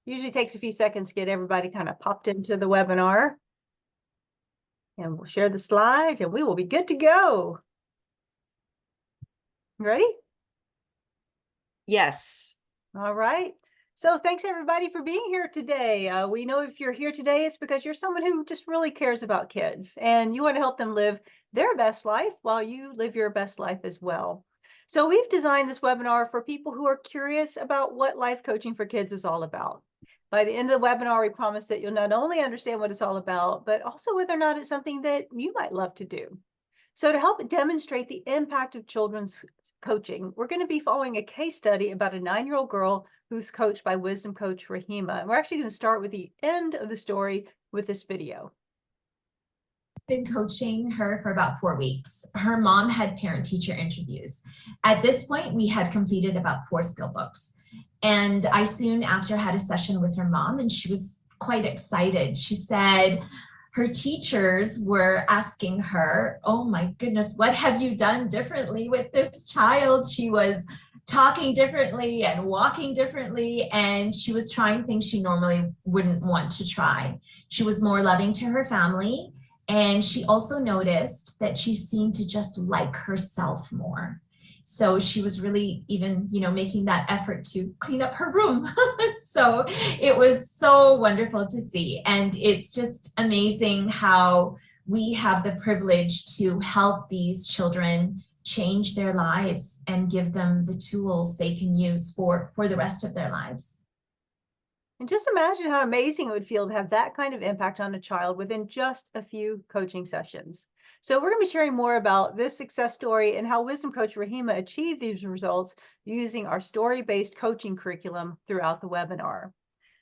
Usually takes a few seconds to get everybody kind of popped into the webinar. And we'll share the slides and we will be good to go. Ready? Yes. All right. So thanks everybody for being here today. We know if you're here today, it's because you're someone who just really cares about kids and you want to help them live their best life while you live your best life as well. So we've designed this webinar for people who are curious about what life coaching for kids is all about. By the end of the webinar, we promise that you'll not only understand what it's all about, but also whether or not it's something that you might love to do. So to help demonstrate the impact of children's coaching, we're going to be following a case study about a 9-year-old girl who's coached by wisdom coach Rahima. And we're actually going to start with the end of the story with this video. Been coaching her for about 4 weeks. Her mom had parent-teacher interviews. At this point, we had completed about 4 skill books. And I soon after had a session with her mom, and she was quite excited. She said her teachers were asking her, oh my goodness, what have you done differently with this child? She was talking differently and walking differently, and she was trying things she normally wouldn't want to try. She was more loving to her family. And she also noticed that she seemed to just like herself more. So she was really even, making that effort to clean up her room. So it was so wonderful to see. And it's just amazing how we have the privilege to help these children change their lives and give them the tools they can use for the rest of their lives. And just imagine how amazing it would feel to have that kind of impact on a child within just a few coaching sessions. So we're going to be sharing more about this success story and how Wisdom Coach Rahima achieved these results using our story-based coaching curriculum throughout the webinar.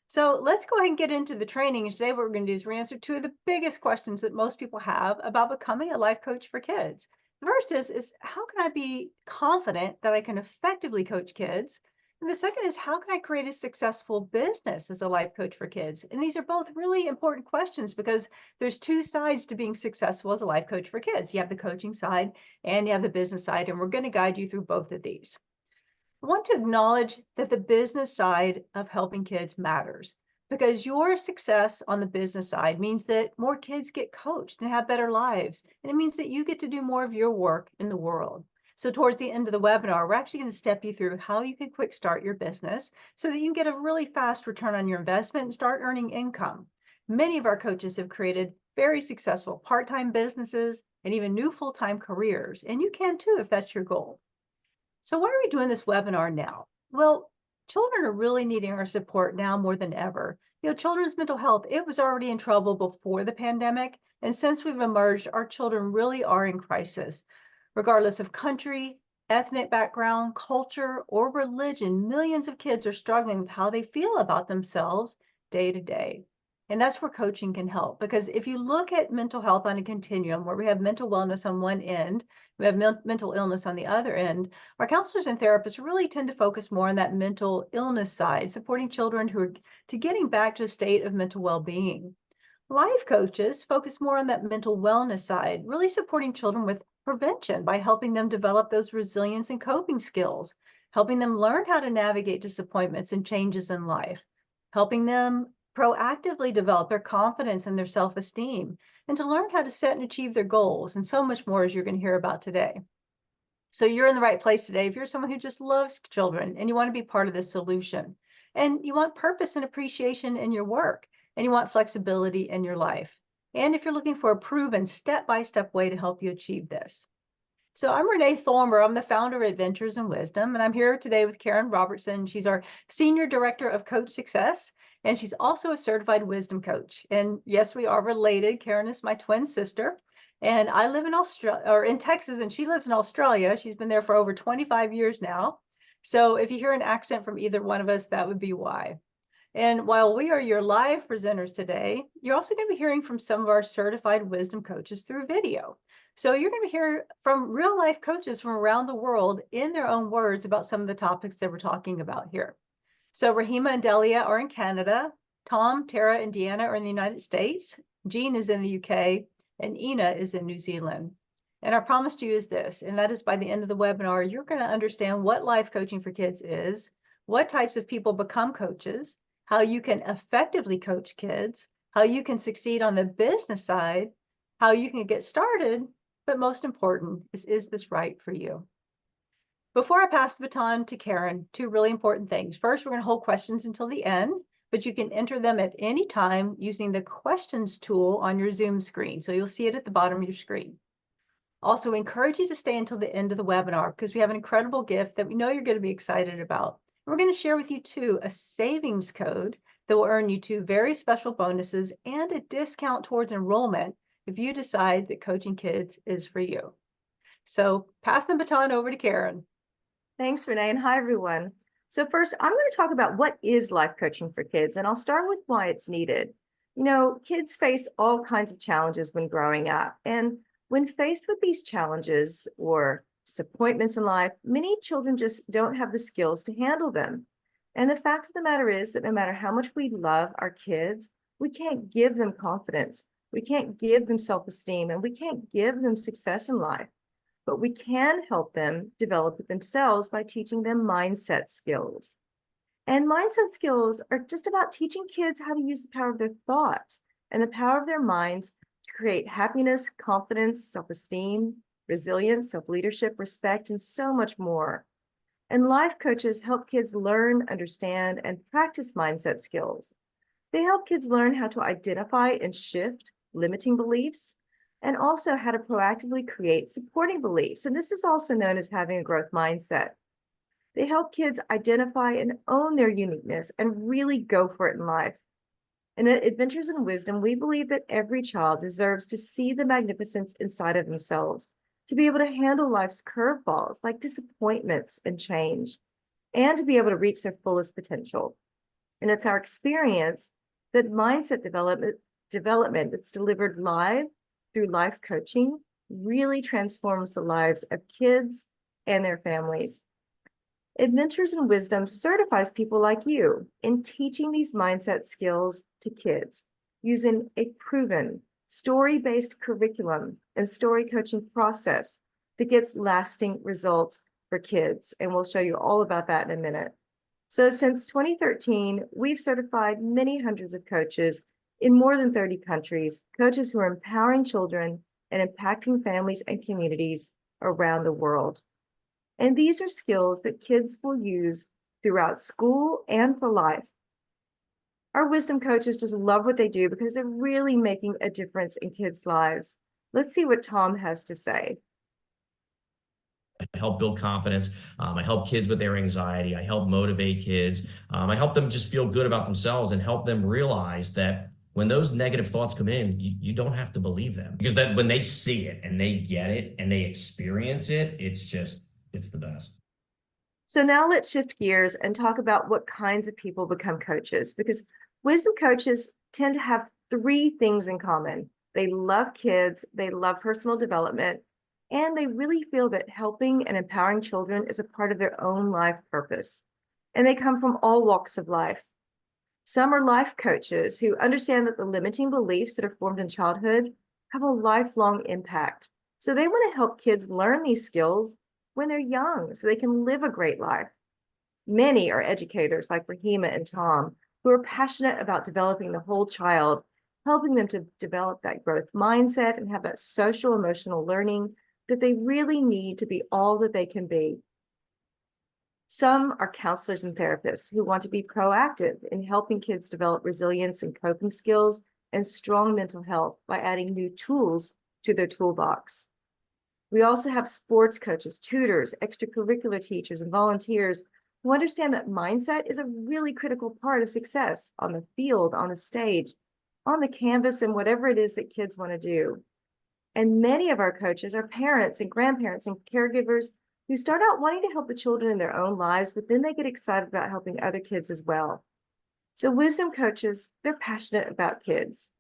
So let's go ahead and get into the training. And today what we're going to do is we're going to answer 2 of the biggest questions that most people have about becoming a life coach for kids. The first is how can I be confident that I can effectively coach kids? And the second is, how can I create a successful business as a life coach for kids? And these are both really important questions because there's 2 sides to being successful as a life coach for kids. You have the coaching side and you have the business side, and we're going to guide you through both of these. I want to acknowledge that the business side of helping kids matters because your success on the business side means that more kids get coached and have better lives. And it means that you get to do more of your work in the world. So towards the end of the webinar, we're actually going to step you through how you can quick start your business so that you can get a really fast return on your investment and start earning income. Many of our coaches have created very successful part-time businesses and even new full-time careers. And you can too if that's your goal. So why are we doing this webinar now? Well, children are really needing our support now more than ever. Children's mental health, it was already in trouble before the pandemic. And since we've emerged, our children really are in crisis. Regardless of country, ethnic background, culture, or religion, millions of kids are struggling with how they feel about themselves day to day. And that's where coaching can help. Because if you look at mental health on a continuum where we have mental wellness on one end, we have mental illness on the other end, our counselors and therapists really tend to focus more on that mental illness side, supporting children who are getting back to a state of mental well-being. Life coaches focus more on that mental wellness side, really supporting children with prevention by helping them develop those resilience and coping skills, helping them learn how to navigate disappointments and changes in life, helping them proactively develop their confidence and their self-esteem, and to learn how to set and achieve their goals, and so much more as you're going to hear about today. So you're in the right place today if you're someone who just loves children and you want to be part of this solution, and you want purpose and appreciation in your work, and you want flexibility in your life, and if you're looking for a proven step-by-step way to help you achieve this. So I'm Renee Thormer. I'm the founder of Adventures in Wisdom, and I'm here today with Karen Robertson. She's our Senior Director of Coach Success, and she's also a certified wisdom coach. And yes, we are related. Karen is my twin sister, and I live in Australia or in Texas, and she lives in Australia. She's been there for over 25 years now. So if you hear an accent from either one of us, that would be why. And while we are your live presenters today, you're also going to be hearing from some of our certified wisdom coaches through video. So you're going to hear from real life coaches from around the world in their own words about some of the topics that we're talking about here. So Rahima and Delia are in Canada, Tom, Tara, and Deanna are in the United States, Jean is in the UK, and Ina is in New Zealand. And our promise to you is this, and that is by the end of the webinar, you're going to understand what life coaching for kids is, what types of people become coaches, how you can effectively coach kids, how you can succeed on the business side, how you can get started, but most important is this right for you? Before I pass the baton to Karen, two really important things. First, we're going to hold questions until the end, but you can enter them at any time using the questions tool on your Zoom screen. So you'll see it at the bottom of your screen. Also, encourage you to stay until the end of the webinar because we have an incredible gift that we know you're going to be excited about. We're going to share with you too a savings code that will earn you two very special bonuses and a discount towards enrollment if you decide that coaching kids is for you. So pass the baton over to Karen. Thanks, Renee, and hi, everyone. So first, I'm going to talk about what is life coaching for kids, and I'll start with why it's needed. You know, kids face all kinds of challenges when growing up, and when faced with these challenges or disappointments in life, many children just don't have the skills to handle them. And the fact of the matter is that no matter how much we love our kids, we can't give them confidence, we can't give them self-esteem, and we can't give them success in life. But we can help them develop it themselves by teaching them mindset skills. And mindset skills are just about teaching kids how to use the power of their thoughts and the power of their minds to create happiness, confidence, self-esteem, resilience, self-leadership, respect, and so much more. And life coaches help kids learn, understand, and practice mindset skills. They help kids learn how to identify and shift limiting beliefs, and also how to proactively create supporting beliefs. And this is also known as having a growth mindset. They help kids identify and own their uniqueness and really go for it in life. And at Adventures in Wisdom, we believe that every child deserves to see the magnificence inside of themselves, to be able to handle life's curveballs like disappointments and change, and to be able to reach their fullest potential. And it's our experience that mindset development that's delivered live through life coaching really transforms the lives of kids and their families. Adventures in Wisdom certifies people like you in teaching these mindset skills to kids using a proven story-based curriculum and story coaching process that gets lasting results for kids. And we'll show you all about that in a minute. So since 2013, we've certified many hundreds of coaches in more than 30 countries, coaches who are empowering children and impacting families and communities around the world. And these are skills that kids will use throughout school and for life. Our wisdom coaches just love what they do because they're really making a difference in kids' lives. Let's see what Tom has to say. I help build confidence. I help kids with their anxiety. I help motivate kids. I help them just feel good about themselves and help them realize that when those negative thoughts come in, you don't have to believe them, because that when they see it and they get it and they experience it, it's the best. So now let's shift gears and talk about what kinds of people become coaches, because wisdom coaches tend to have three things in common. They love kids, they love personal development, and they really feel that helping and empowering children is a part of their own life purpose. And they come from all walks of life. Some are life coaches who understand that the limiting beliefs that are formed in childhood have a lifelong impact. So they want to help kids learn these skills when they're young so they can live a great life. Many are educators like Rahima and Tom, who are passionate about developing the whole child, helping them to develop that growth mindset and have that social emotional learning that they really need to be all that they can be. Some are counselors and therapists who want to be proactive in helping kids develop resilience and coping skills and strong mental health by adding new tools to their toolbox. We also have sports coaches, tutors, extracurricular teachers, and volunteers who understand that mindset is a really critical part of success on the field, on the stage, on the canvas, and whatever it is that kids want to do. And many of our coaches are parents and grandparents and caregivers who start out wanting to help the children in their own lives, but then they get excited about helping other kids as well. So wisdom coaches, they're passionate about kids.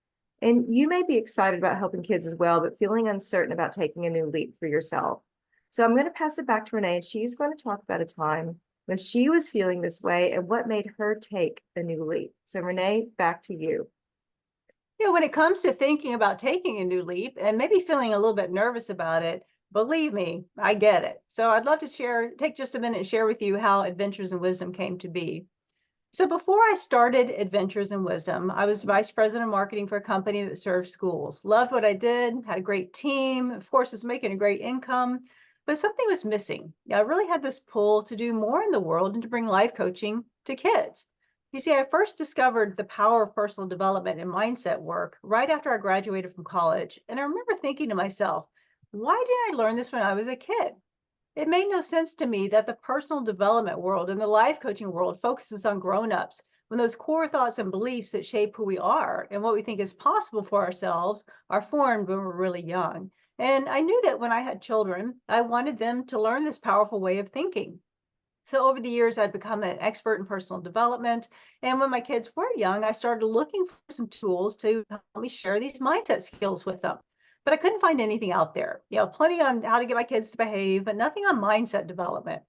And you may be excited about helping kids as well, but feeling uncertain about taking a new leap for yourself. So I'm going to pass it back to Renee, and she's going to talk about a time when she was feeling this way and what made her take a new leap. So Renee, back to you. You know, when it comes to thinking about taking a new leap and maybe feeling a little bit nervous about it, believe me, I get it. So I'd love to take just a minute and share with you how Adventures in Wisdom came to be. So before I started Adventures in Wisdom, I was vice president of marketing for a company that served schools. Loved what I did, had a great team, of course, was making a great income, but something was missing. Yeah, I really had this pull to do more in the world and to bring life coaching to kids. You see, I first discovered the power of personal development and mindset work right after I graduated from college. And I remember thinking to myself, why didn't I learn this when I was a kid? It made no sense to me that the personal development world and the life coaching world focuses on grown-ups when those core thoughts and beliefs that shape who we are and what we think is possible for ourselves are formed when we're really young. And I knew that when I had children, I wanted them to learn this powerful way of thinking. So over the years, I'd become an expert in personal development. And when my kids were young, I started looking for some tools to help me share these mindset skills with them. But I couldn't find anything out there. Plenty on how to get my kids to behave, but nothing on mindset development.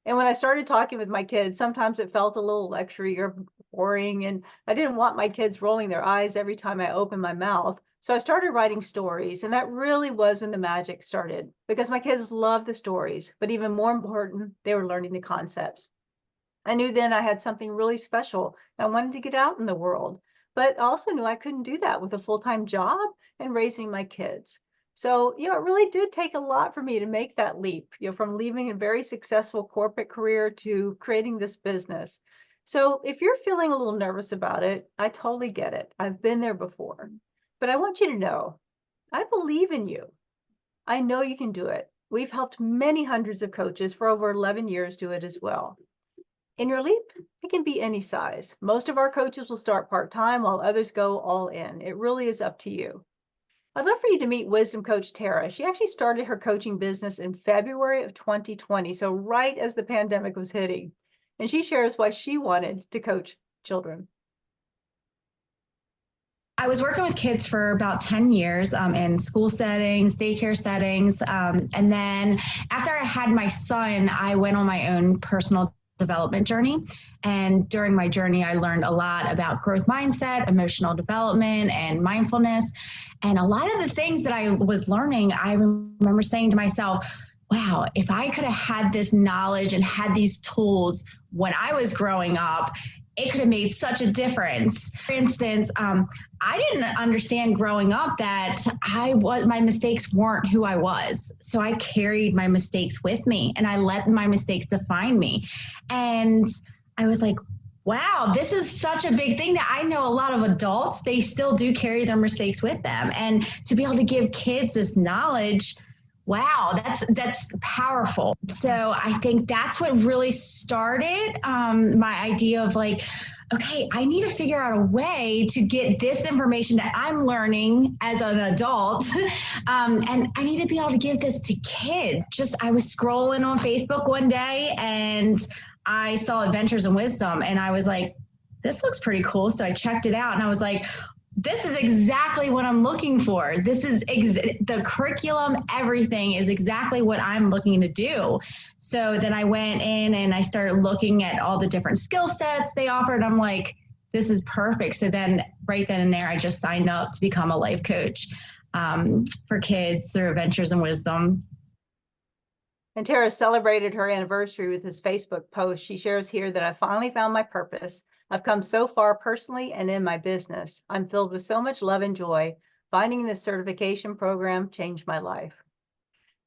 And when I started talking with my kids, sometimes it felt a little lectury or boring, and I didn't want my kids rolling their eyes every time I opened my mouth. So I started writing stories, and that really was when the magic started because my kids love the stories, but even more important, they were learning the concepts. I knew then I had something really special. I wanted to get out in the world, but also knew I couldn't do that with a full-time job and raising my kids. So, it really did take a lot for me to make that leap, from leaving a very successful corporate career to creating this business. So, if you're feeling a little nervous about it, I totally get it. I've been there before. But I want you to know, I believe in you. I know you can do it. We've helped many hundreds of coaches for over 11 years do it as well. In your leap, it can be any size. Most of our coaches will start part-time while others go all in. It really is up to you. I'd love for you to meet Wisdom Coach Tara. She actually started her coaching business in February of 2020, so right as the pandemic was hitting. And she shares why she wanted to coach children. I was working with kids for about 10 years in school settings, daycare settings. And then after I had my son, I went on my own personal development journey. And during my journey, I learned a lot about growth mindset, emotional development, and mindfulness. And a lot of the things that I was learning, I remember saying to myself, wow, if I could have had this knowledge and had these tools when I was growing up, it could have made such a difference. For instance, I didn't understand growing up that my mistakes weren't who I was. So I carried my mistakes with me and I let my mistakes define me. And I was like, wow, this is such a big thing that I know a lot of adults, they still do carry their mistakes with them. And to be able to give kids this knowledge, wow, that's powerful. So I think that's what really started my idea of like, okay, I need to figure out a way to get this information that I'm learning as an adult. And I need to be able to give this to kids. I was scrolling on Facebook one day and I saw Adventures in Wisdom and I was like, this looks pretty cool. So I checked it out and I was like, this is exactly what I'm looking for. This is the curriculum, everything is exactly what I'm looking to do. So then I went in and I started looking at all the different skill sets they offered. I'm like, this is perfect. So then right then and there, I just signed up to become a life coach for kids through Adventures in Wisdom. And Tara celebrated her anniversary with this Facebook post. She shares here that I finally found my purpose. I've come so far personally and in my business. I'm filled with so much love and joy. Finding this certification program changed my life.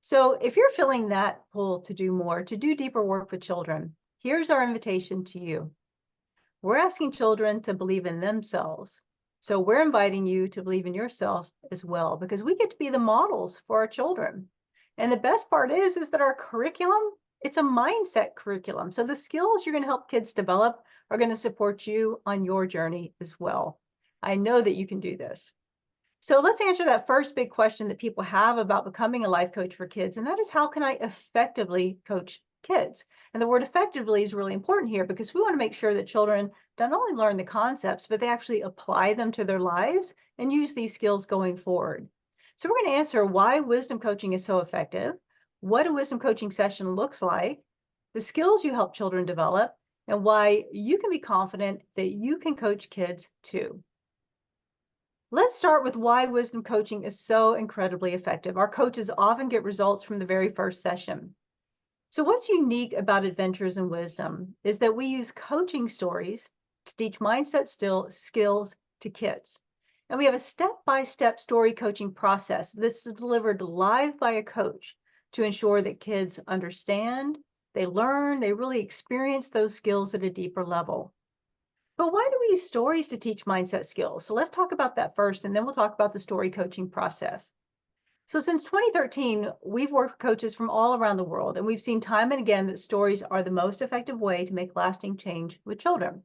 So if you're feeling that pull to do more, to do deeper work with children, here's our invitation to you. We're asking children to believe in themselves. So we're inviting you to believe in yourself as well, because we get to be the models for our children. And the best part is that our curriculum, it's a mindset curriculum. So the skills you're going to help kids develop are going to support you on your journey as well. I know that you can do this. So let's answer that first big question that people have about becoming a life coach for kids. And that is, how can I effectively coach kids? And the word effectively is really important here because we want to make sure that children not only learn the concepts, but they actually apply them to their lives and use these skills going forward. So we're going to answer why wisdom coaching is so effective, what a wisdom coaching session looks like, the skills you help children develop, and why you can be confident that you can coach kids too. Let's start with why wisdom coaching is so incredibly effective. Our coaches often get results from the very first session. So what's unique about Adventures in Wisdom is that we use coaching stories to teach mindset skills to kids. And we have a step-by-step story coaching process that's delivered live by a coach to ensure that kids understand, they learn, they really experience those skills at a deeper level. But why do we use stories to teach mindset skills? So let's talk about that first, and then we'll talk about the story coaching process. So since 2013, we've worked with coaches from all around the world, and we've seen time and again that stories are the most effective way to make lasting change with children.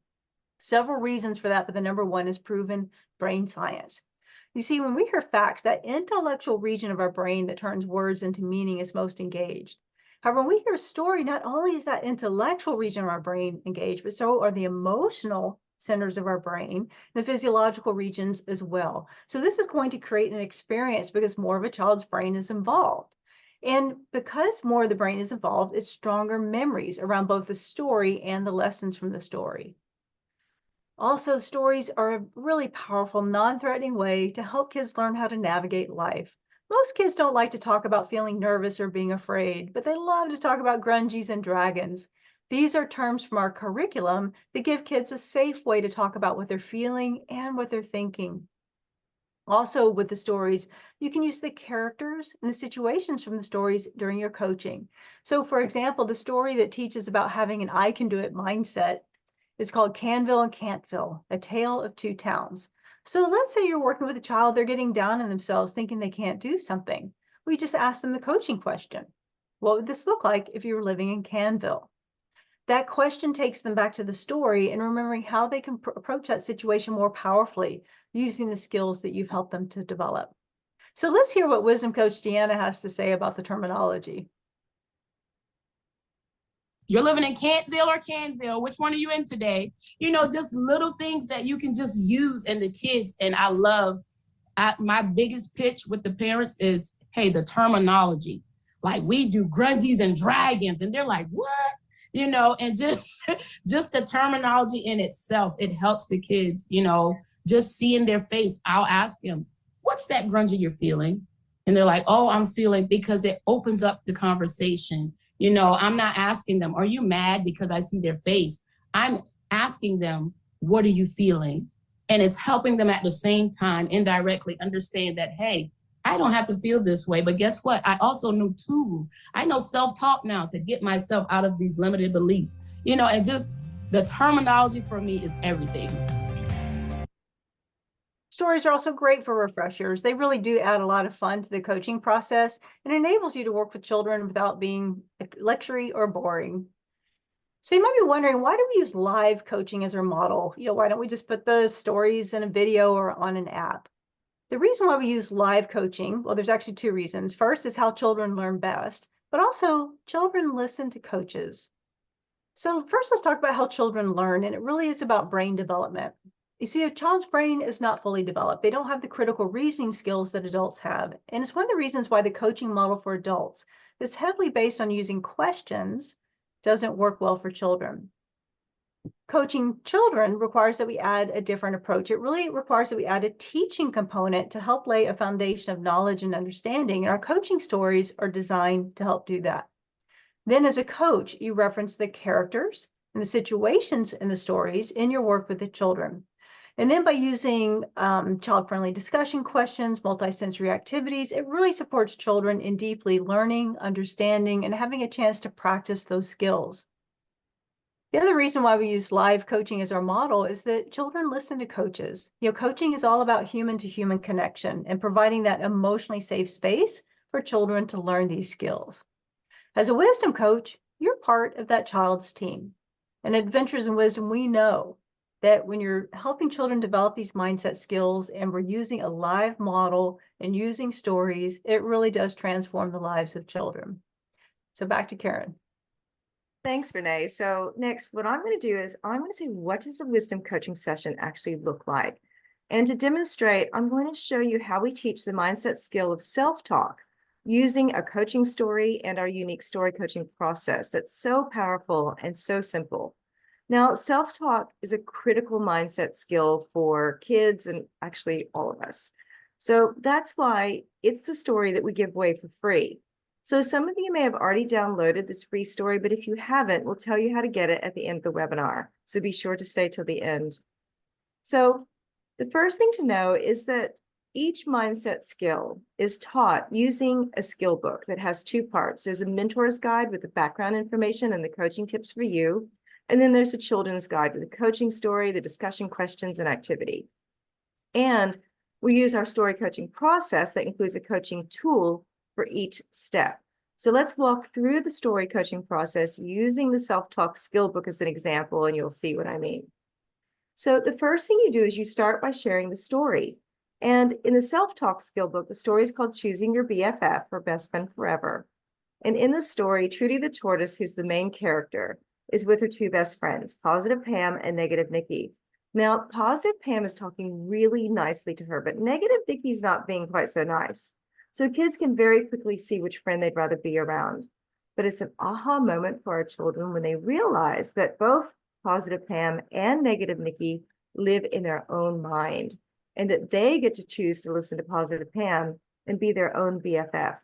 Several reasons for that, but the number one is proven brain science. You see, when we hear facts, that intellectual region of our brain that turns words into meaning is most engaged. However, when we hear a story, not only is that intellectual region of our brain engaged, but so are the emotional centers of our brain, the physiological regions as well. So this is going to create an experience because more of a child's brain is involved. And because more of the brain is involved, it's stronger memories around both the story and the lessons from the story. Also, stories are a really powerful, non-threatening way to help kids learn how to navigate life. Most kids don't like to talk about feeling nervous or being afraid, but they love to talk about grungies and dragons. These are terms from our curriculum that give kids a safe way to talk about what they're feeling and what they're thinking. Also, with the stories, you can use the characters and the situations from the stories during your coaching. So, for example, the story that teaches about having an I can do it mindset is called Canville and Can'tville, A Tale of Two Towns. So let's say you're working with a child, they're getting down on themselves thinking they can't do something. We just ask them the coaching question. What would this look like if you were living in Canville? That question takes them back to the story and remembering how they can approach that situation more powerfully using the skills that you've helped them to develop. So let's hear what Wisdom Coach Deanna has to say about the terminology. You're living in Cantville or Canville. Which one are you in today? Just little things that you can just use in the kids. And I love, my biggest pitch with the parents is, hey, the terminology. Like we do grungies and dragons. And they're like, what? And just the terminology in itself, it helps the kids, just seeing their face. I'll ask them, what's that grungy you're feeling? And they're like, oh, I'm feeling, because it opens up the conversation. I'm not asking them, are you mad because I see their face? I'm asking them, what are you feeling? And it's helping them at the same time indirectly understand that, hey, I don't have to feel this way, but guess what? I also know tools. I know self-talk now to get myself out of these limited beliefs, and just the terminology for me is everything. Stories are also great for refreshers. They really do add a lot of fun to the coaching process and enables you to work with children without being lectury or boring. So you might be wondering, why do we use live coaching as our model? Why don't we just put the stories in a video or on an app? The reason why we use live coaching, well, there's actually two reasons. First is how children learn best, but also children listen to coaches. So first, let's talk about how children learn, and it really is about brain development. You see, a child's brain is not fully developed. They don't have the critical reasoning skills that adults have. And it's one of the reasons why the coaching model for adults that's heavily based on using questions doesn't work well for children. Coaching children requires that we add a different approach. It really requires that we add a teaching component to help lay a foundation of knowledge and understanding. And our coaching stories are designed to help do that. Then as a coach, you reference the characters and the situations in the stories in your work with the children. And then by using child-friendly discussion questions, multisensory activities, it really supports children in deeply learning, understanding, and having a chance to practice those skills. The other reason why we use live coaching as our model is that children listen to coaches. Coaching is all about human-to-human connection and providing that emotionally safe space for children to learn these skills. As a wisdom coach, you're part of that child's team. And Adventures in Wisdom, we know that when you're helping children develop these mindset skills and we're using a live model and using stories, it really does transform the lives of children. So back to Karen. Thanks, Renee. So next, what I'm going to do is I'm going to say, what does a wisdom coaching session actually look like? And to demonstrate, I'm going to show you how we teach the mindset skill of self-talk using a coaching story and our unique story coaching process that's so powerful and so simple. Now, self-talk is a critical mindset skill for kids and actually all of us. So that's why it's the story that we give away for free. So some of you may have already downloaded this free story, but if you haven't, we'll tell you how to get it at the end of the webinar. So be sure to stay till the end. So the first thing to know is that each mindset skill is taught using a skill book that has two parts. There's a mentor's guide with the background information and the coaching tips for you. And then there's a children's guide with the coaching story, the discussion questions, and activity. And we use our story coaching process that includes a coaching tool for each step. So let's walk through the story coaching process using the self-talk skill book as an example, and you'll see what I mean. So the first thing you do is you start by sharing the story. And in the self-talk skill book, the story is called Choosing Your BFF, or Best Friend Forever. And in the story, Trudy the tortoise, who's the main character, is with her two best friends, Positive Pam and Negative Nikki. Now, Positive Pam is talking really nicely to her, but Negative Nikki's not being quite so nice. So kids can very quickly see which friend they'd rather be around. But it's an aha moment for our children when they realize that both Positive Pam and Negative Nikki live in their own mind, and that they get to choose to listen to Positive Pam and be their own BFF.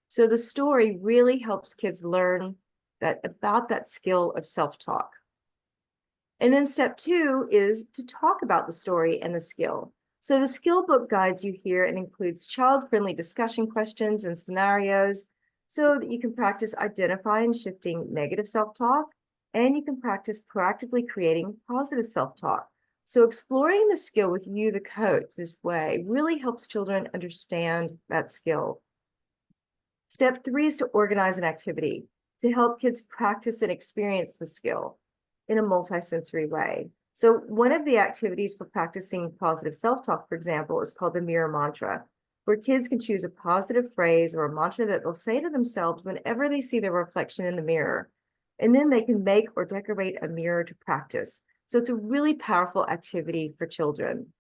So the story really helps kids learn about that skill of self-talk. And then step 2 is to talk about the story and the skill. So the skill book guides you here and includes child-friendly discussion questions and scenarios so that you can practice identifying and shifting negative self-talk, and you can practice proactively creating positive self-talk. So exploring the skill with you, the coach, this way really helps children understand that skill. Step 3 is to organize an activity to help kids practice and experience the skill in a multisensory way. So one of the activities for practicing positive self-talk, for example, is called the mirror mantra, where kids can choose a positive phrase or a mantra that they'll say to themselves whenever they see their reflection in the mirror. And then they can make or decorate a mirror to practice. So it's a really powerful activity for children.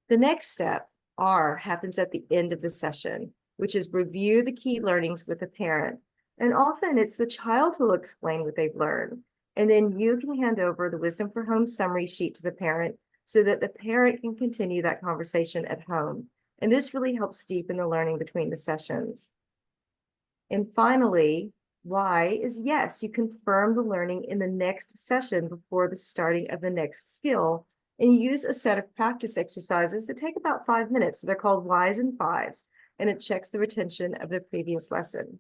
The next step, R, happens at the end of the session, which is review the key learnings with the parent. And often it's the child who will explain what they've learned. And then you can hand over the Wisdom for Home summary sheet to the parent so that the parent can continue that conversation at home. And this really helps deepen the learning between the sessions. And finally, Y is yes, you confirm the learning in the next session before the starting of the next skill, and you use a set of practice exercises that take about 5 minutes. So they're called Ys and Fives, and it checks the retention of the previous lesson.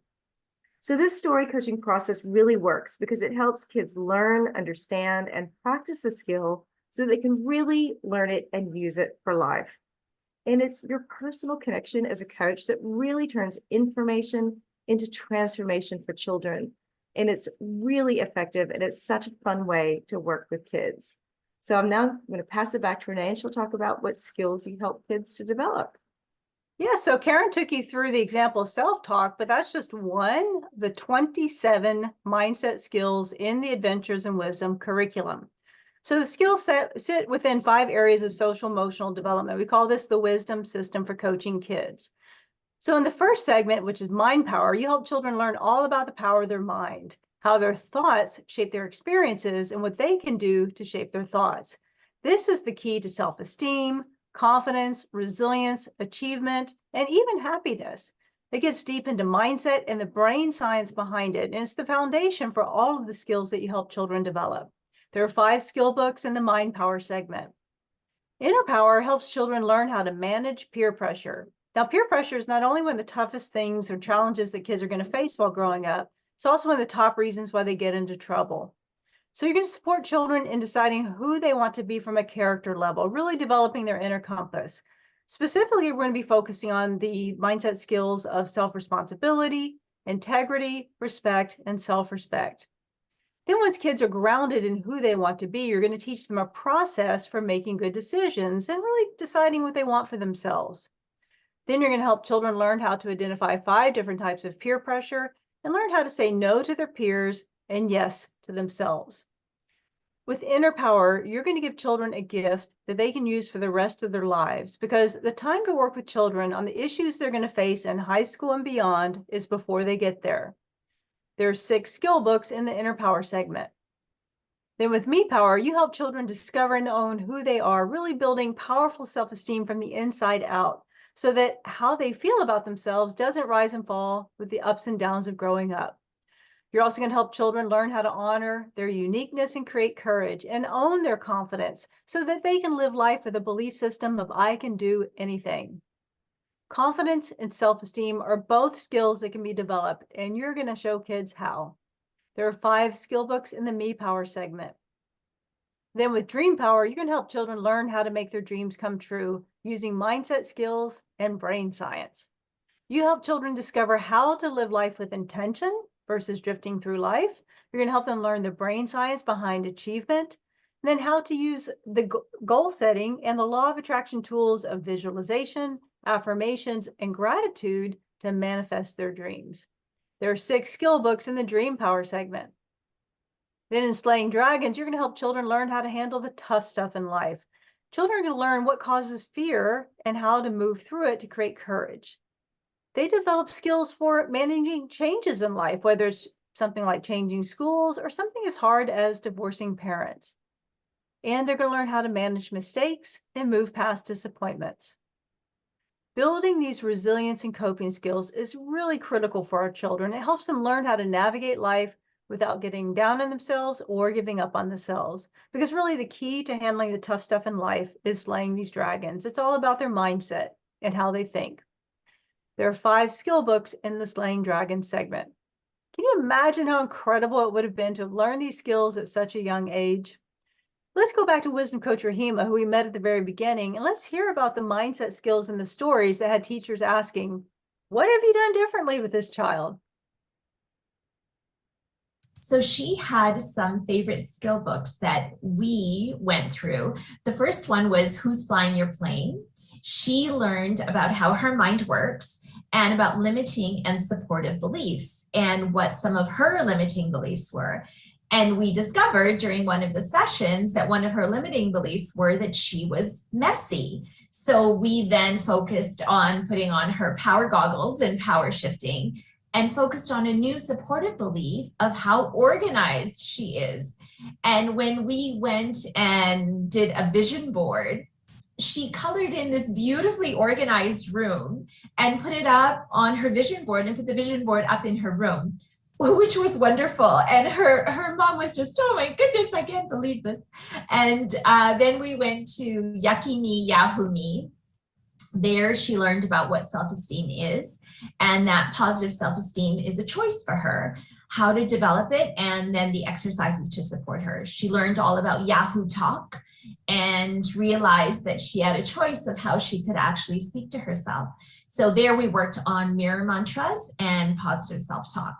So this story coaching process really works because it helps kids learn, understand, and practice the skill so they can really learn it and use it for life. And it's your personal connection as a coach that really turns information into transformation for children. And it's really effective, and it's such a fun way to work with kids. So I'm now going to pass it back to Renee, and she'll talk about what skills you help kids to develop. Yeah, so Karen took you through the example of self-talk, but that's just one of the 27 mindset skills in the Adventures in Wisdom curriculum. So the skills sit within 5 areas of social emotional development. We call this the wisdom system for coaching kids. So in the first segment, which is mind power, you help children learn all about the power of their mind, how their thoughts shape their experiences, and what they can do to shape their thoughts. This is the key to self-esteem, confidence, resilience, achievement, and even happiness. It gets deep into mindset and the brain science behind it, and it's the foundation for all of the skills that you help children develop. There are 5 skill books in the Mind Power segment. Inner Power helps children learn how to manage peer pressure. Now, peer pressure is not only one of the toughest things or challenges that kids are going to face while growing up, it's also one of the top reasons why they get into trouble. So you're going to support children in deciding who they want to be from a character level, really developing their inner compass. Specifically, we're going to be focusing on the mindset skills of self-responsibility, integrity, respect, and self-respect. Then once kids are grounded in who they want to be, you're going to teach them a process for making good decisions and really deciding what they want for themselves. Then you're going to help children learn how to identify 5 different types of peer pressure and learn how to say no to their peers and yes to themselves. With Inner Power, you're going to give children a gift that they can use for the rest of their lives, because the time to work with children on the issues they're going to face in high school and beyond is before they get there. There are 6 skill books in the Inner Power segment. Then with Me Power, you help children discover and own who they are, really building powerful self-esteem from the inside out. so that how they feel about themselves doesn't rise and fall with the ups and downs of growing up. You're also going to help children learn how to honor their uniqueness and create courage and own their confidence so that they can live life with a belief system of I can do anything. Confidence and self-esteem are both skills that can be developed, and you're going to show kids how. There are 5 skill books in the Me Power segment. Then with Dream Power, you can help children learn how to make their dreams come true using mindset skills and brain science. You help children discover how to live life with intention versus drifting through life. You're going to help them learn the brain science behind achievement, and then how to use the goal setting and the law of attraction tools of visualization, affirmations, and gratitude to manifest their dreams. There are 6 skill books in the Dream Power segment. Then in Slaying Dragons, you're going to help children learn how to handle the tough stuff in life. Children are going to learn what causes fear and how to move through it to create courage. They develop skills for managing changes in life, whether it's something like changing schools or something as hard as divorcing parents. And they're going to learn how to manage mistakes and move past disappointments. Building these resilience and coping skills is really critical for our children. It helps them learn how to navigate life without getting down on themselves or giving up on themselves. Because really the key to handling the tough stuff in life is slaying these dragons. It's all about their mindset and how they think. There are 5 skill books in the Slaying Dragons segment. Can you imagine how incredible it would have been to have learned these skills at such a young age? Let's go back to Wisdom Coach Rahima, who we met at the very beginning, and let's hear about the mindset skills and the stories that had teachers asking, what have you done differently with this child? So she had some favorite skill books that we went through. The first one was Who's Flying Your Plane? She learned about how her mind works and about limiting and supportive beliefs and what some of her limiting beliefs were. And we discovered during one of the sessions that one of her limiting beliefs were that she was messy. So we then focused on putting on her power goggles and power shifting and focused on a new supportive belief of how organized she is. And when we went and did a vision board, she colored in this beautifully organized room and put it up on her vision board and put the vision board up in her room, which was wonderful. And her mom was just, oh my goodness, I can't believe this. And then we went to Yucky Me, Yahoo Me. There she learned about what self-esteem is and that positive self-esteem is a choice for her, how to develop it, and then the exercises to support her. She learned all about Yahoo Talk and realized that she had a choice of how she could actually speak to herself. So there we worked on mirror mantras and positive self-talk.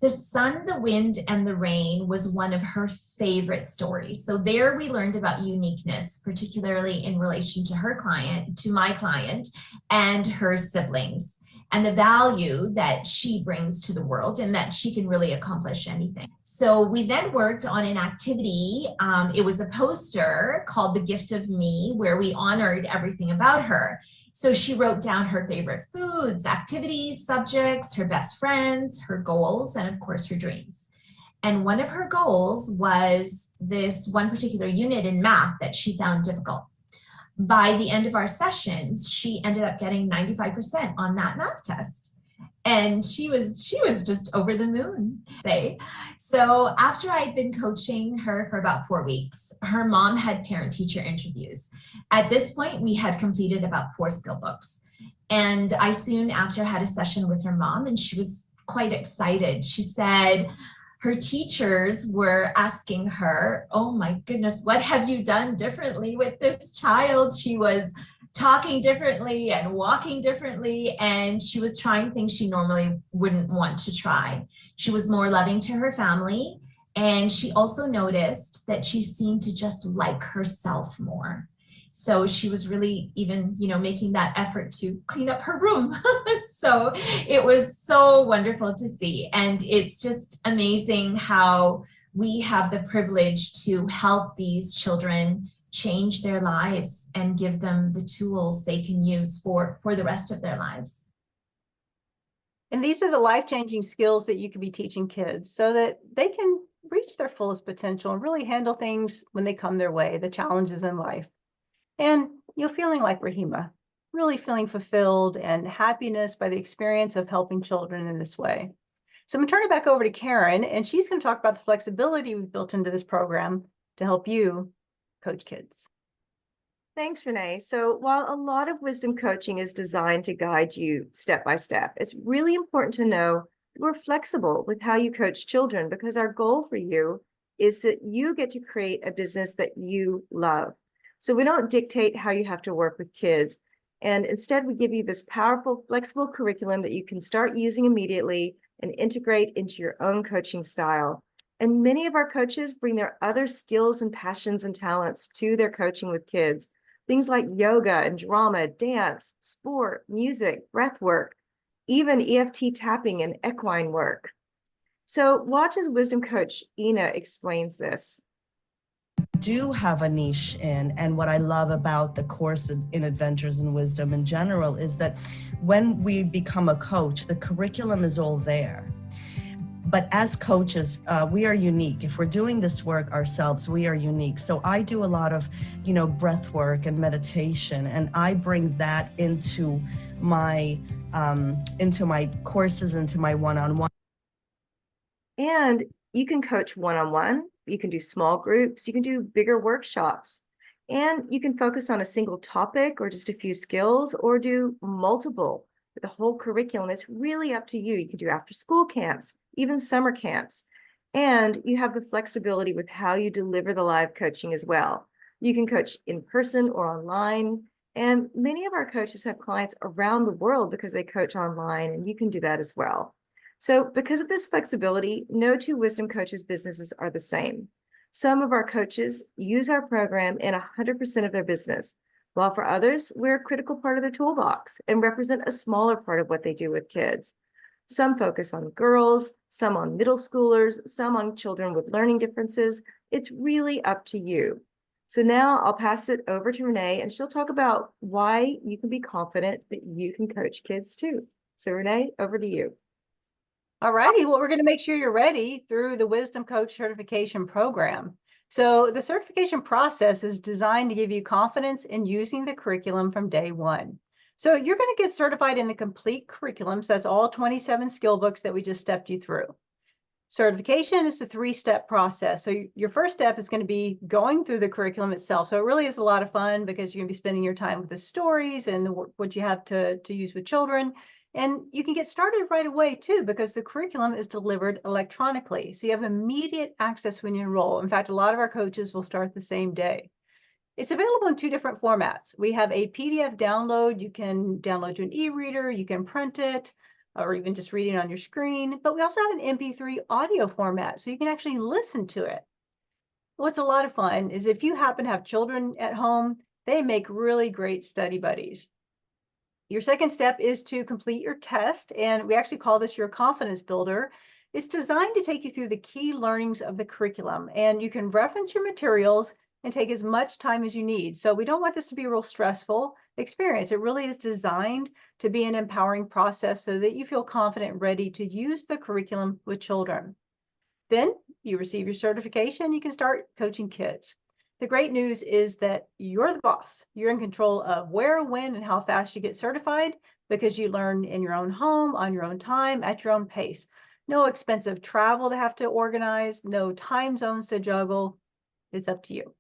The Sun, the Wind, and the Rain was one of her favorite stories. So there we learned about uniqueness, particularly in relation to her client, to my client, and her siblings, and the value that she brings to the world and that she can really accomplish anything. So we then worked on an activity. It was a poster called The Gift of Me, where we honored everything about her. So she wrote down her favorite foods, activities, subjects, her best friends, her goals, and of course, her dreams. And one of her goals was this one particular unit in math that she found difficult. By the end of our sessions, she ended up getting 95% on that math test. And she was just over the moon, say. So after I'd been coaching her for about 4 weeks, her mom had parent-teacher interviews. At this point, we had completed about 4 skill books. And I soon after had a session with her mom, and she was quite excited. She said her teachers were asking her, oh my goodness, what have you done differently with this child? She was talking differently and walking differently, and she was trying things she normally wouldn't want to try. She was more loving to her family, and she also noticed that she seemed to just like herself more. So she was really even, making that effort to clean up her room. So it was so wonderful to see. And it's just amazing how we have the privilege to help these children change their lives and give them the tools they can use for the rest of their lives. And these are the life-changing skills that you could be teaching kids so that they can reach their fullest potential and really handle things when they come their way, the challenges in life. And you're feeling like Rahima. really feeling fulfilled and happiness by the experience of helping children in this way. So I'm going to turn it back over to Karen, and she's going to talk about the flexibility we've built into this program to help you coach kids. Thanks, Renee. So while a lot of wisdom coaching is designed to guide you step by step, it's really important to know we're flexible with how you coach children, because our goal for you is that you get to create a business that you love. So we don't dictate how you have to work with kids. And instead, we give you this powerful, flexible curriculum that you can start using immediately and integrate into your own coaching style. And many of our coaches bring their other skills and passions and talents to their coaching with kids. Things like yoga and drama, dance, sport, music, breath work, even EFT tapping and equine work. So watch as wisdom coach Ina explains this. Do have a niche in, and what I love about the course in Adventures in Wisdom in general is that when we become a coach, the curriculum is all there. But as coaches, we are unique. If we're doing this work ourselves, we are unique. So I do a lot of, breath work and meditation, and I bring that into my courses, into my one-on-one. And you can coach one-on-one, you can do small groups, you can do bigger workshops, and you can focus on a single topic or just a few skills, or do multiple with the whole curriculum. It's really up to you. You can do after-school camps, even summer camps, and you have the flexibility with how you deliver the live coaching as well. You can coach in person or online, and many of our coaches have clients around the world because they coach online, and you can do that as well. So because of this flexibility, no two wisdom coaches' businesses are the same. Some of our coaches use our program in 100% of their business, while for others, we're a critical part of their toolbox and represent a smaller part of what they do with kids. Some focus on girls, some on middle schoolers, some on children with learning differences. It's really up to you. So now I'll pass it over to Renee, and she'll talk about why you can be confident that you can coach kids too. So Renee, over to you. All righty, well, we're going to make sure you're ready through the Wisdom Coach Certification Program. So the certification process is designed to give you confidence in using the curriculum from day one. So you're going to get certified in the complete curriculum. So that's all 27 skill books that we just stepped you through. Certification is a 3-step process. So your first step is going to be going through the curriculum itself. So it really is a lot of fun because you're going to be spending your time with the stories and what you have to use with children. And you can get started right away too, because the curriculum is delivered electronically. So you have immediate access when you enroll. In fact, a lot of our coaches will start the same day. It's available in 2 different formats. We have a PDF download. You can download to an e-reader, you can print it, or even just read it on your screen. But we also have an MP3 audio format, so you can actually listen to it. What's a lot of fun is if you happen to have children at home, they make really great study buddies. Your second step is to complete your test, and we actually call this your confidence builder. It's designed to take you through the key learnings of the curriculum, and you can reference your materials and take as much time as you need. So we don't want this to be a real stressful experience. It really is designed to be an empowering process so that you feel confident and ready to use the curriculum with children. Then you receive your certification, you can start coaching kids. The great news is that you're the boss. You're in control of where, when, and how fast you get certified because you learn in your own home, on your own time, at your own pace. No expensive travel to have to organize, no time zones to juggle. It's up to you.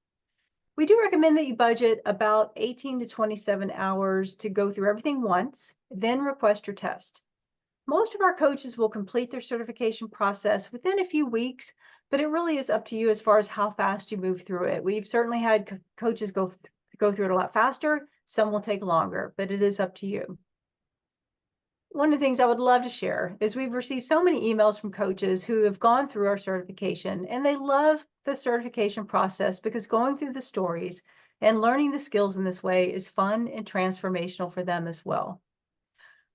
We do recommend that you budget about 18 to 27 hours to go through everything once, then request your test. Most of our coaches will complete their certification process within a few weeks, but it really is up to you as far as how fast you move through it. We've certainly had coaches go through it a lot faster. Some will take longer, but it is up to you. One of the things I would love to share is we've received so many emails from coaches who have gone through our certification, and they love the certification process because going through the stories and learning the skills in this way is fun and transformational for them as well.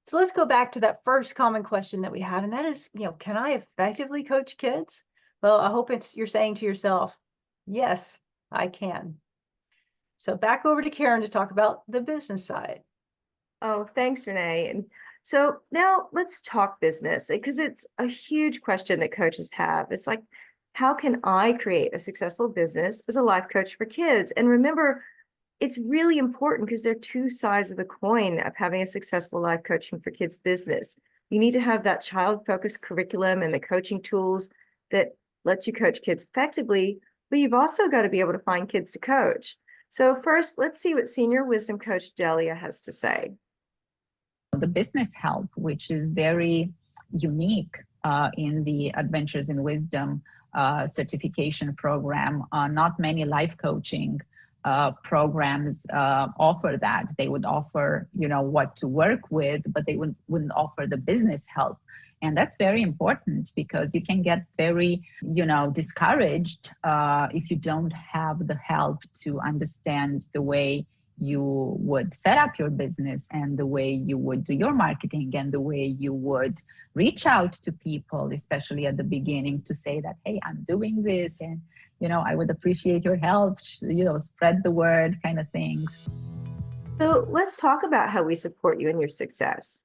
So let's go back to that first common question that we have, and that is, can I effectively coach kids? Well, I hope you're saying to yourself, yes, I can. So back over to Karen to talk about the business side. Oh, thanks, Renee. And so now let's talk business, because it's a huge question that coaches have. It's like, how can I create a successful business as a life coach for kids? And remember, it's really important because they're two sides of the coin of having a successful life coaching for kids business. You need to have that child-focused curriculum and the coaching tools that lets you coach kids effectively, but you've also got to be able to find kids to coach. So first, let's see what Senior Wisdom Coach Delia has to say. The business help, which is very unique in the Adventures in Wisdom certification program. Not many life coaching programs offer that. They would offer, what to work with, but they wouldn't offer the business help. And that's very important because you can get very, discouraged if you don't have the help to understand the way you would set up your business and the way you would do your marketing and the way you would reach out to people, especially at the beginning, to say that, hey, I'm doing this and, I would appreciate your help, spread the word kind of things. So let's talk about how we support you in your success.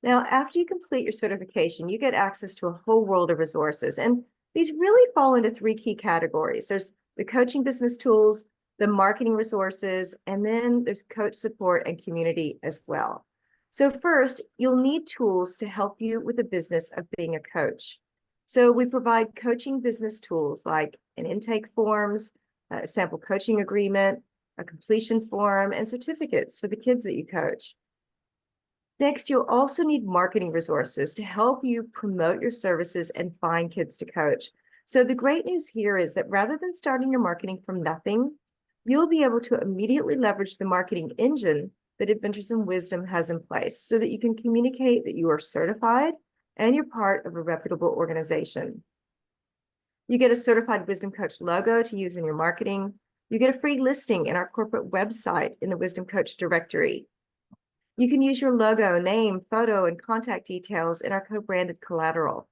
Now, after you complete your certification, you get access to a whole world of resources. And these really fall into three key categories. There's the coaching business tools, the marketing resources, and then there's coach support and community as well. So first, you'll need tools to help you with the business of being a coach. So we provide coaching business tools like an intake forms, a sample coaching agreement, a completion form, and certificates for the kids that you coach. Next, you'll also need marketing resources to help you promote your services and find kids to coach. So the great news here is that rather than starting your marketing from nothing, you'll be able to immediately leverage the marketing engine that Adventures in Wisdom has in place so that you can communicate that you are certified and you're part of a reputable organization. You get a certified Wisdom Coach logo to use in your marketing. You get a free listing in our corporate website in the Wisdom Coach directory. You can use your logo, name, photo, and contact details in our co-branded collateral.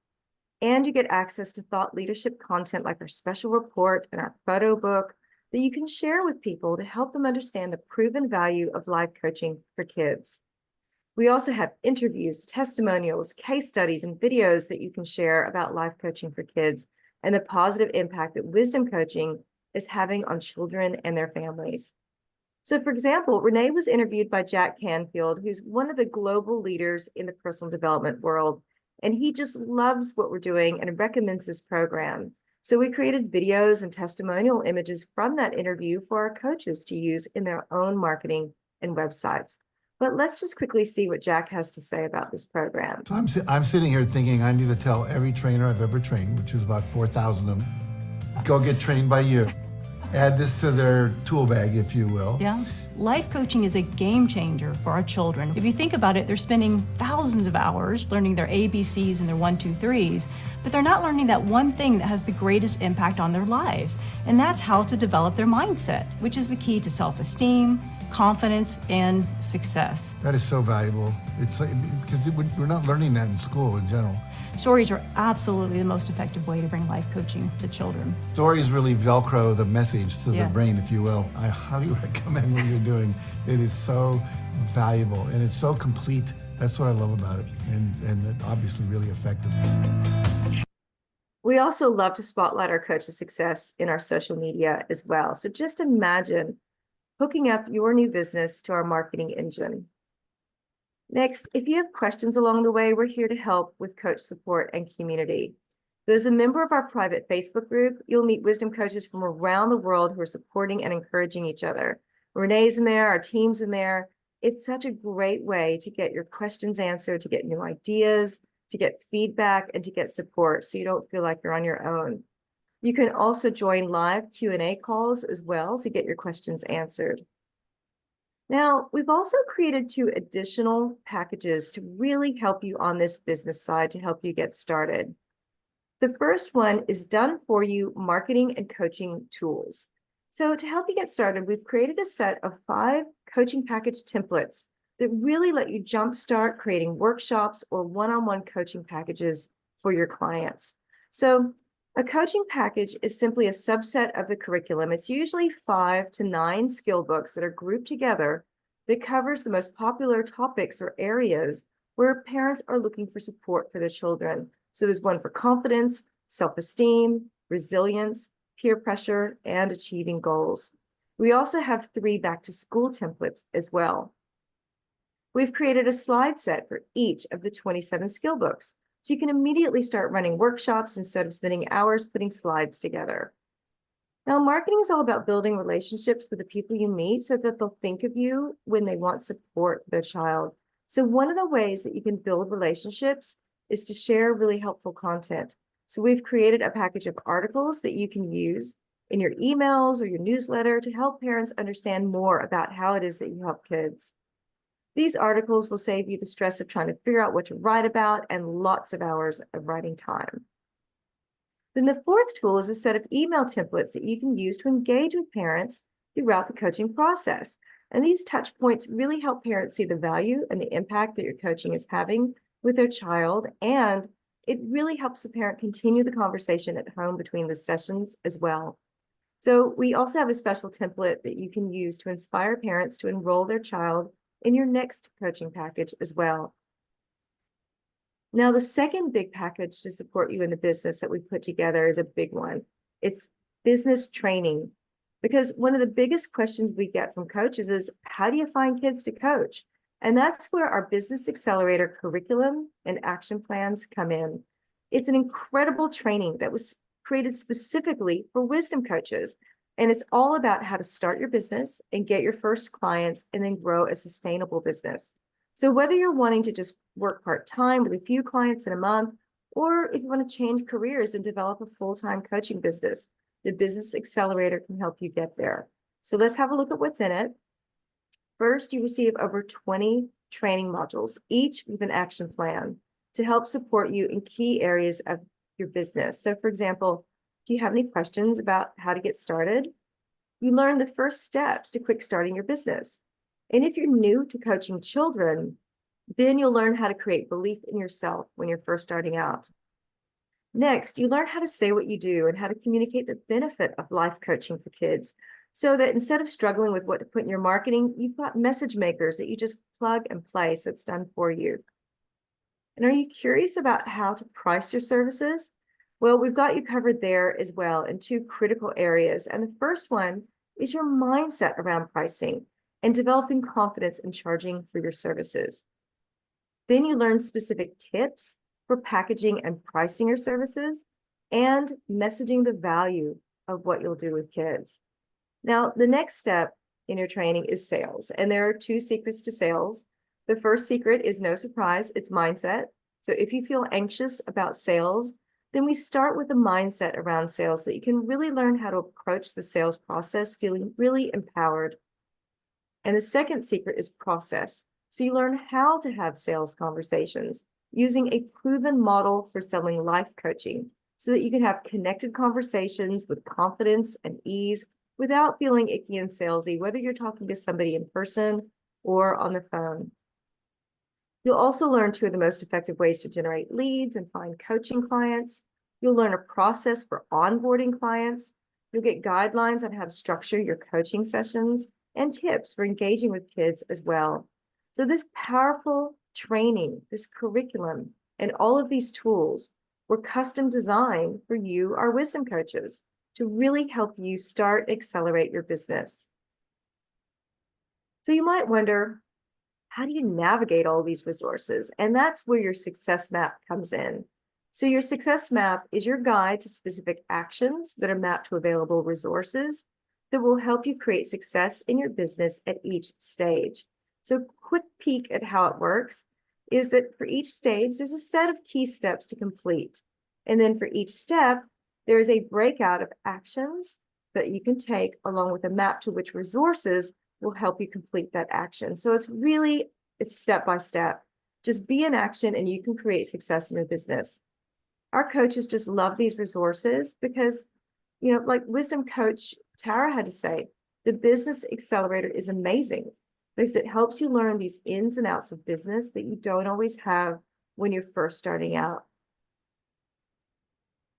And you get access to thought leadership content like our special report and our photo book that you can share with people to help them understand the proven value of life coaching for kids. We also have interviews, testimonials, case studies, and videos that you can share about life coaching for kids and the positive impact that wisdom coaching is having on children and their families. So for example, Renee was interviewed by Jack Canfield, who's one of the global leaders in the personal development world, and he just loves what we're doing and recommends this program. So we created videos and testimonial images from that interview for our coaches to use in their own marketing and websites. But let's just quickly see what Jack has to say about this program. So I'm sitting here thinking I need to tell every trainer I've ever trained, which is about 4,000 of them, go get trained by you. Add this to their tool bag, if you will. Yeah. Life coaching is a game changer for our children. If you think about it, they're spending thousands of hours learning their ABCs and their 1, 2, 3s, but they're not learning that one thing that has the greatest impact on their lives. And that's how to develop their mindset, which is the key to self-esteem, confidence, and success. That is so valuable. It's like, because we're not learning that in school in general. Stories are absolutely the most effective way to bring life coaching to children. Stories really Velcro the message to the brain, if you will. I highly recommend what you're doing. It is so valuable and it's so complete. That's what I love about it, and obviously really effective. We also love to spotlight our coaches' success in our social media as well. So just imagine hooking up your new business to our marketing engine. Next, if you have questions along the way, we're here to help with coach support and community. As a member of our private Facebook group, you'll meet wisdom coaches from around the world who are supporting and encouraging each other. Renee's in there, our team's in there. It's such a great way to get your questions answered, to get new ideas, to get feedback, and to get support so you don't feel like you're on your own. You can also join live Q&A calls as well to get your questions answered. Now, we've also created 2 additional packages to really help you on this business side to help you get started. The first one is done for you marketing and coaching tools. So to help you get started, we've created a set of 5 coaching package templates that really let you jumpstart creating workshops or one-on-one coaching packages for your clients. So a coaching package is simply a subset of the curriculum. It's usually 5 to 9 skill books that are grouped together that covers the most popular topics or areas where parents are looking for support for their children. So there's one for confidence, self-esteem, resilience, peer pressure, and achieving goals. We also have 3 back to school templates as well. We've created a slide set for each of the 27 skill books, so you can immediately start running workshops instead of spending hours putting slides together. Now, marketing is all about building relationships with the people you meet so that they'll think of you when they want support for their child. So one of the ways that you can build relationships is to share really helpful content. So we've created a package of articles that you can use in your emails or your newsletter to help parents understand more about how it is that you help kids. These articles will save you the stress of trying to figure out what to write about and lots of hours of writing time. Then the 4th tool is a set of email templates that you can use to engage with parents throughout the coaching process. And these touch points really help parents see the value and the impact that your coaching is having with their child. And it really helps the parent continue the conversation at home between the sessions as well. So we also have a special template that you can use to inspire parents to enroll their child in your next coaching package as well. Now, the second big package to support you in the business that we put together is a big one. It's business training, because one of the biggest questions we get from coaches is, how do you find kids to coach? And that's where our Business Accelerator curriculum and action plans come in. It's an incredible training that was created specifically for wisdom coaches. And it's all about how to start your business and get your first clients and then grow a sustainable business. So whether you're wanting to just work part-time with a few clients in a month, or if you want to change careers and develop a full-time coaching business, the Business Accelerator can help you get there. So let's have a look at what's in it. First, you receive over 20 training modules, each with an action plan to help support you in key areas of your business. So for example, do you have any questions about how to get started? You learn the first steps to quick starting your business. And if you're new to coaching children, then you'll learn how to create belief in yourself when you're first starting out. Next, you learn how to say what you do and how to communicate the benefit of life coaching for kids, so that instead of struggling with what to put in your marketing, you've got message makers that you just plug and play so it's done for you. And are you curious about how to price your services? Well, we've got you covered there as well in 2 critical areas. And the first one is your mindset around pricing and developing confidence in charging for your services. Then you learn specific tips for packaging and pricing your services and messaging the value of what you'll do with kids. Now, the next step in your training is sales, and there are 2 secrets to sales. The first secret is no surprise, it's mindset. So if you feel anxious about sales, then we start with a mindset around sales so that you can really learn how to approach the sales process feeling really empowered. And the second secret is process. So you learn how to have sales conversations using a proven model for selling life coaching so that you can have connected conversations with confidence and ease without feeling icky and salesy, whether you're talking to somebody in person or on the phone. You'll also learn 2 of the most effective ways to generate leads and find coaching clients. You'll learn a process for onboarding clients. You'll get guidelines on how to structure your coaching sessions and tips for engaging with kids as well. So this powerful training, this curriculum, and all of these tools were custom designed for you, our wisdom coaches, to really help you start, accelerate your business. So you might wonder, how do you navigate all these resources? And that's where your success map comes in. So your success map is your guide to specific actions that are mapped to available resources that will help you create success in your business at each stage. So quick peek at how it works is that for each stage, there's a set of key steps to complete. And then for each step, there is a breakout of actions that you can take along with a map to which resources will help you complete that action. So it's step by step. Just be in action and you can create success in your business. Our coaches just love these resources because, like wisdom coach Tara had to say, the Business Accelerator is amazing because it helps you learn these ins and outs of business that you don't always have when you're first starting out.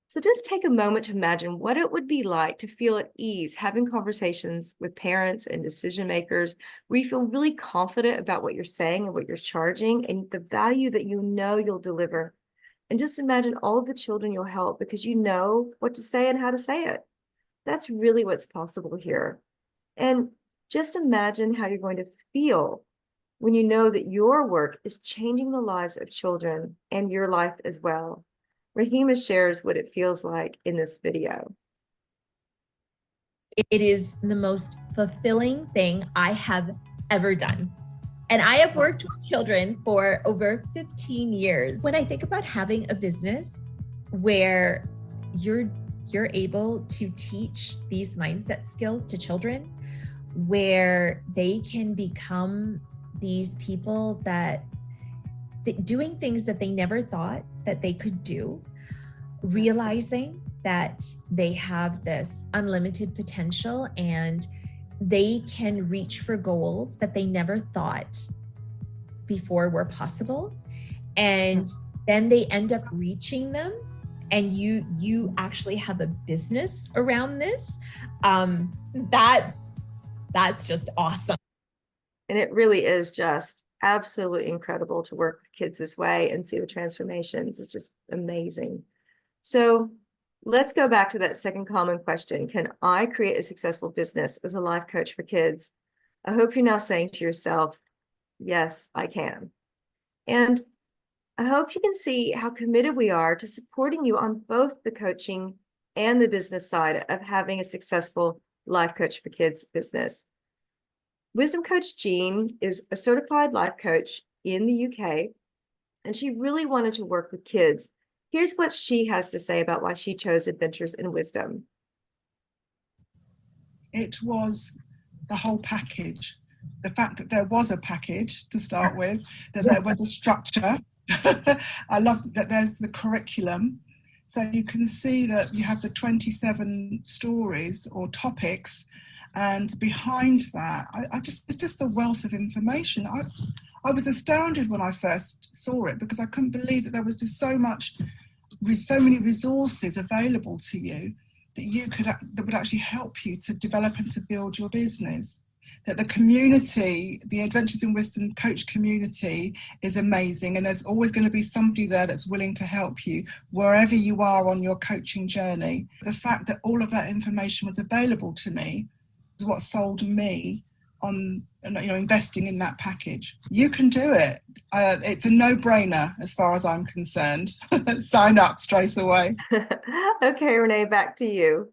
So just take a moment to imagine what it would be like to feel at ease having conversations with parents and decision makers where you feel really confident about what you're saying and what you're charging and the value that you know you'll deliver. And just imagine all of the children you'll help because you know what to say and how to say it. That's really what's possible here. And just imagine how you're going to feel when you know that your work is changing the lives of children and your life as well. Rahima shares what it feels like in this video. It is the most fulfilling thing I have ever done. And I have worked with children for over 15 years. When I think about having a business where you're able to teach these mindset skills to children, where they can become these people that doing things that they never thought that they could do, realizing that they have this unlimited potential and they can reach for goals that they never thought before were possible. And then they end up reaching them, and you actually have a business around this. That's just awesome. And it really is just absolutely incredible to work with kids this way and see the transformations. It's just amazing. So let's go back to that second common question. Can I create a successful business as a life coach for kids? I hope you're now saying to yourself, yes, I can. And I hope you can see how committed we are to supporting you on both the coaching and the business side of having a successful life coach for kids business. Wisdom Coach Jean is a certified life coach in the UK, and she really wanted to work with kids. Here's what she has to say about why she chose Adventures in Wisdom. It was the whole package. The fact that there was a package to start with, that there was a structure. I love that there's the curriculum. So you can see that you have the 27 stories or topics, and behind that, it's just the wealth of information. I was astounded when I first saw it, because I couldn't believe that there was just so many resources available to you that would actually help you to develop and to build your business. That the community, the Adventures in Wisdom coach community, is amazing, and there's always going to be somebody there that's willing to help you wherever you are on your coaching journey. The fact that all of that information was available to me is what sold me on investing in that package. You can do it. It's a no-brainer as far as I'm concerned. Sign up straight away. Okay, Renee, back to you.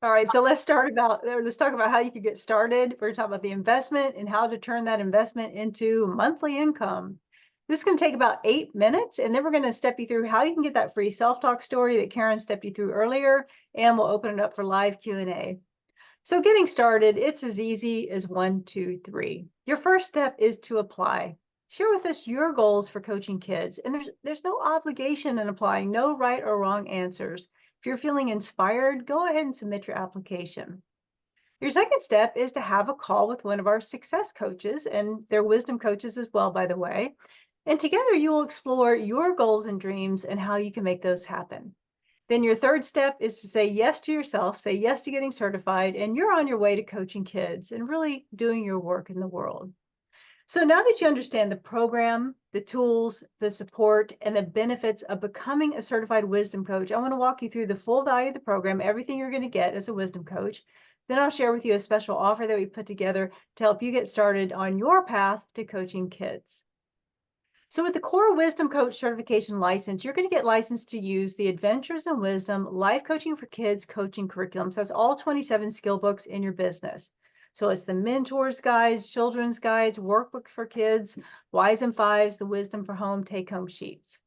All right, so let's talk about how you could get started. We're talking about the investment and how to turn that investment into monthly income. This is going to take about 8 minutes, and then we're going to step you through how you can get that free self-talk story that Karen stepped you through earlier, and we'll open it up for live Q&A. So getting started, it's as easy as 1, 2, 3. Your first step is to apply. Share with us your goals for coaching kids, and there's no obligation in applying, no right or wrong answers. If you're feeling inspired, go ahead and submit your application. Your second step is to have a call with one of our success coaches, and they're wisdom coaches as well, by the way. And together you will explore your goals and dreams and how you can make those happen. Then your third step is to say yes to yourself, say yes to getting certified, and you're on your way to coaching kids and really doing your work in the world. So now that you understand the program, the tools, the support, and the benefits of becoming a certified wisdom coach, I want to walk you through the full value of the program, everything you're going to get as a wisdom coach. Then I'll share with you a special offer that we put together to help you get started on your path to coaching kids. So with the Core Wisdom Coach Certification License, you're going to get licensed to use the Adventures in Wisdom Life Coaching for Kids coaching curriculum. So that's all 27 skill books in your business. So it's the mentors guides, children's guides, workbooks for kids, Whys and Fives, the Wisdom for Home take-home sheets.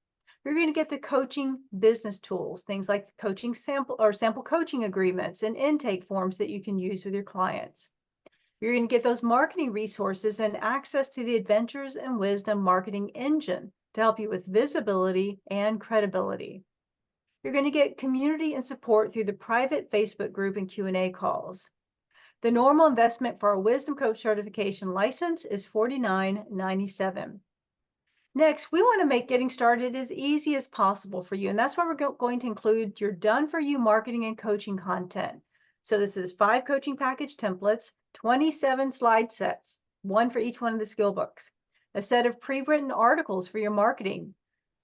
You're going to get the coaching business tools, things like coaching sample coaching agreements and intake forms that you can use with your clients. You're going to get those marketing resources and access to the Adventures in Wisdom marketing engine to help you with visibility and credibility. You're going to get community and support through the private Facebook group and Q&A calls. The normal investment for a Wisdom Coach certification license is $49.97. Next, we want to make getting started as easy as possible for you, and that's why we're going to include your done-for-you marketing and coaching content. So this is 5 coaching package templates, 27 slide sets, 1 for each one of the skill books, a set of pre-written articles for your marketing,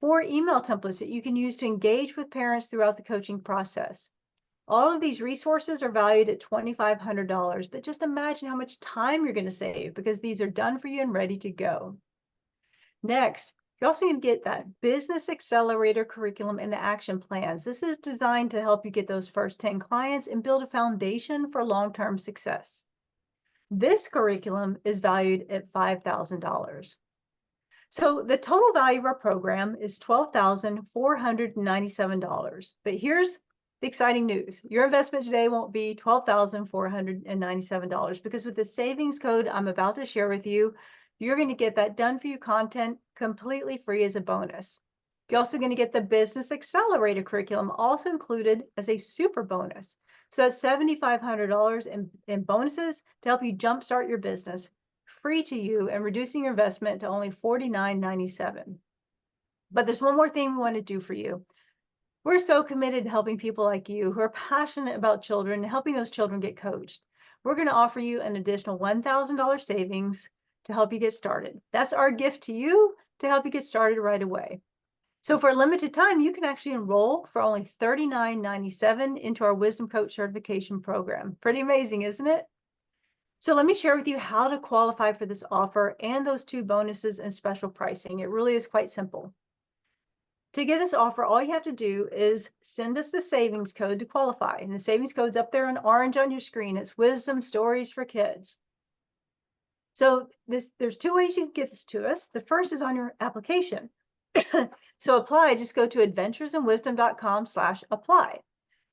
4 email templates that you can use to engage with parents throughout the coaching process, All of these resources are valued at $2,500, but just imagine how much time you're going to save because these are done for you and ready to go. Next, you're also going to get that Business Accelerator curriculum and the action plans. This is designed to help you get those first 10 clients and build a foundation for long-term success. This curriculum is valued at $5,000. So the total value of our program is $12,497. But here's the exciting news. Your investment today won't be $12,497 because with the savings code I'm about to share with you, you're going to get that done for you content completely free as a bonus. You're also going to get the Business Accelerator curriculum also included as a super bonus. So that's $7,500 in bonuses to help you jumpstart your business, free to you and reducing your investment to only $49.97. But there's one more thing we want to do for you. We're so committed to helping people like you who are passionate about children and helping those children get coached. We're going to offer you an additional $1,000 savings to help you get started. That's our gift to you to help you get started right away. So for a limited time, you can actually enroll for only $39.97 into our Wisdom Coach certification program. Pretty amazing, isn't it? So let me share with you how to qualify for this offer and those two bonuses and special pricing. It really is quite simple. To get this offer, all you have to do is send us the savings code to qualify. And the savings code's up there in orange on your screen. It's Wisdom Stories for Kids. So there's two ways you can get this to us. The first is on your application. So apply, just go to adventuresinwisdom.com/apply.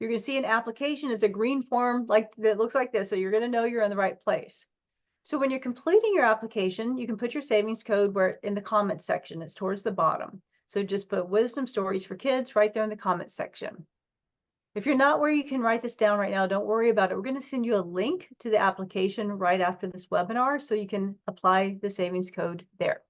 You're going to see an application as a green form that looks like this. So you're going to know you're in the right place. So when you're completing your application, you can put your savings code where in the comments section. It's towards the bottom. So just put Wisdom Stories for Kids right there in the comments section. If you're not where you can write this down right now, don't worry about it. We're going to send you a link to the application right after this webinar so you can apply the savings code there.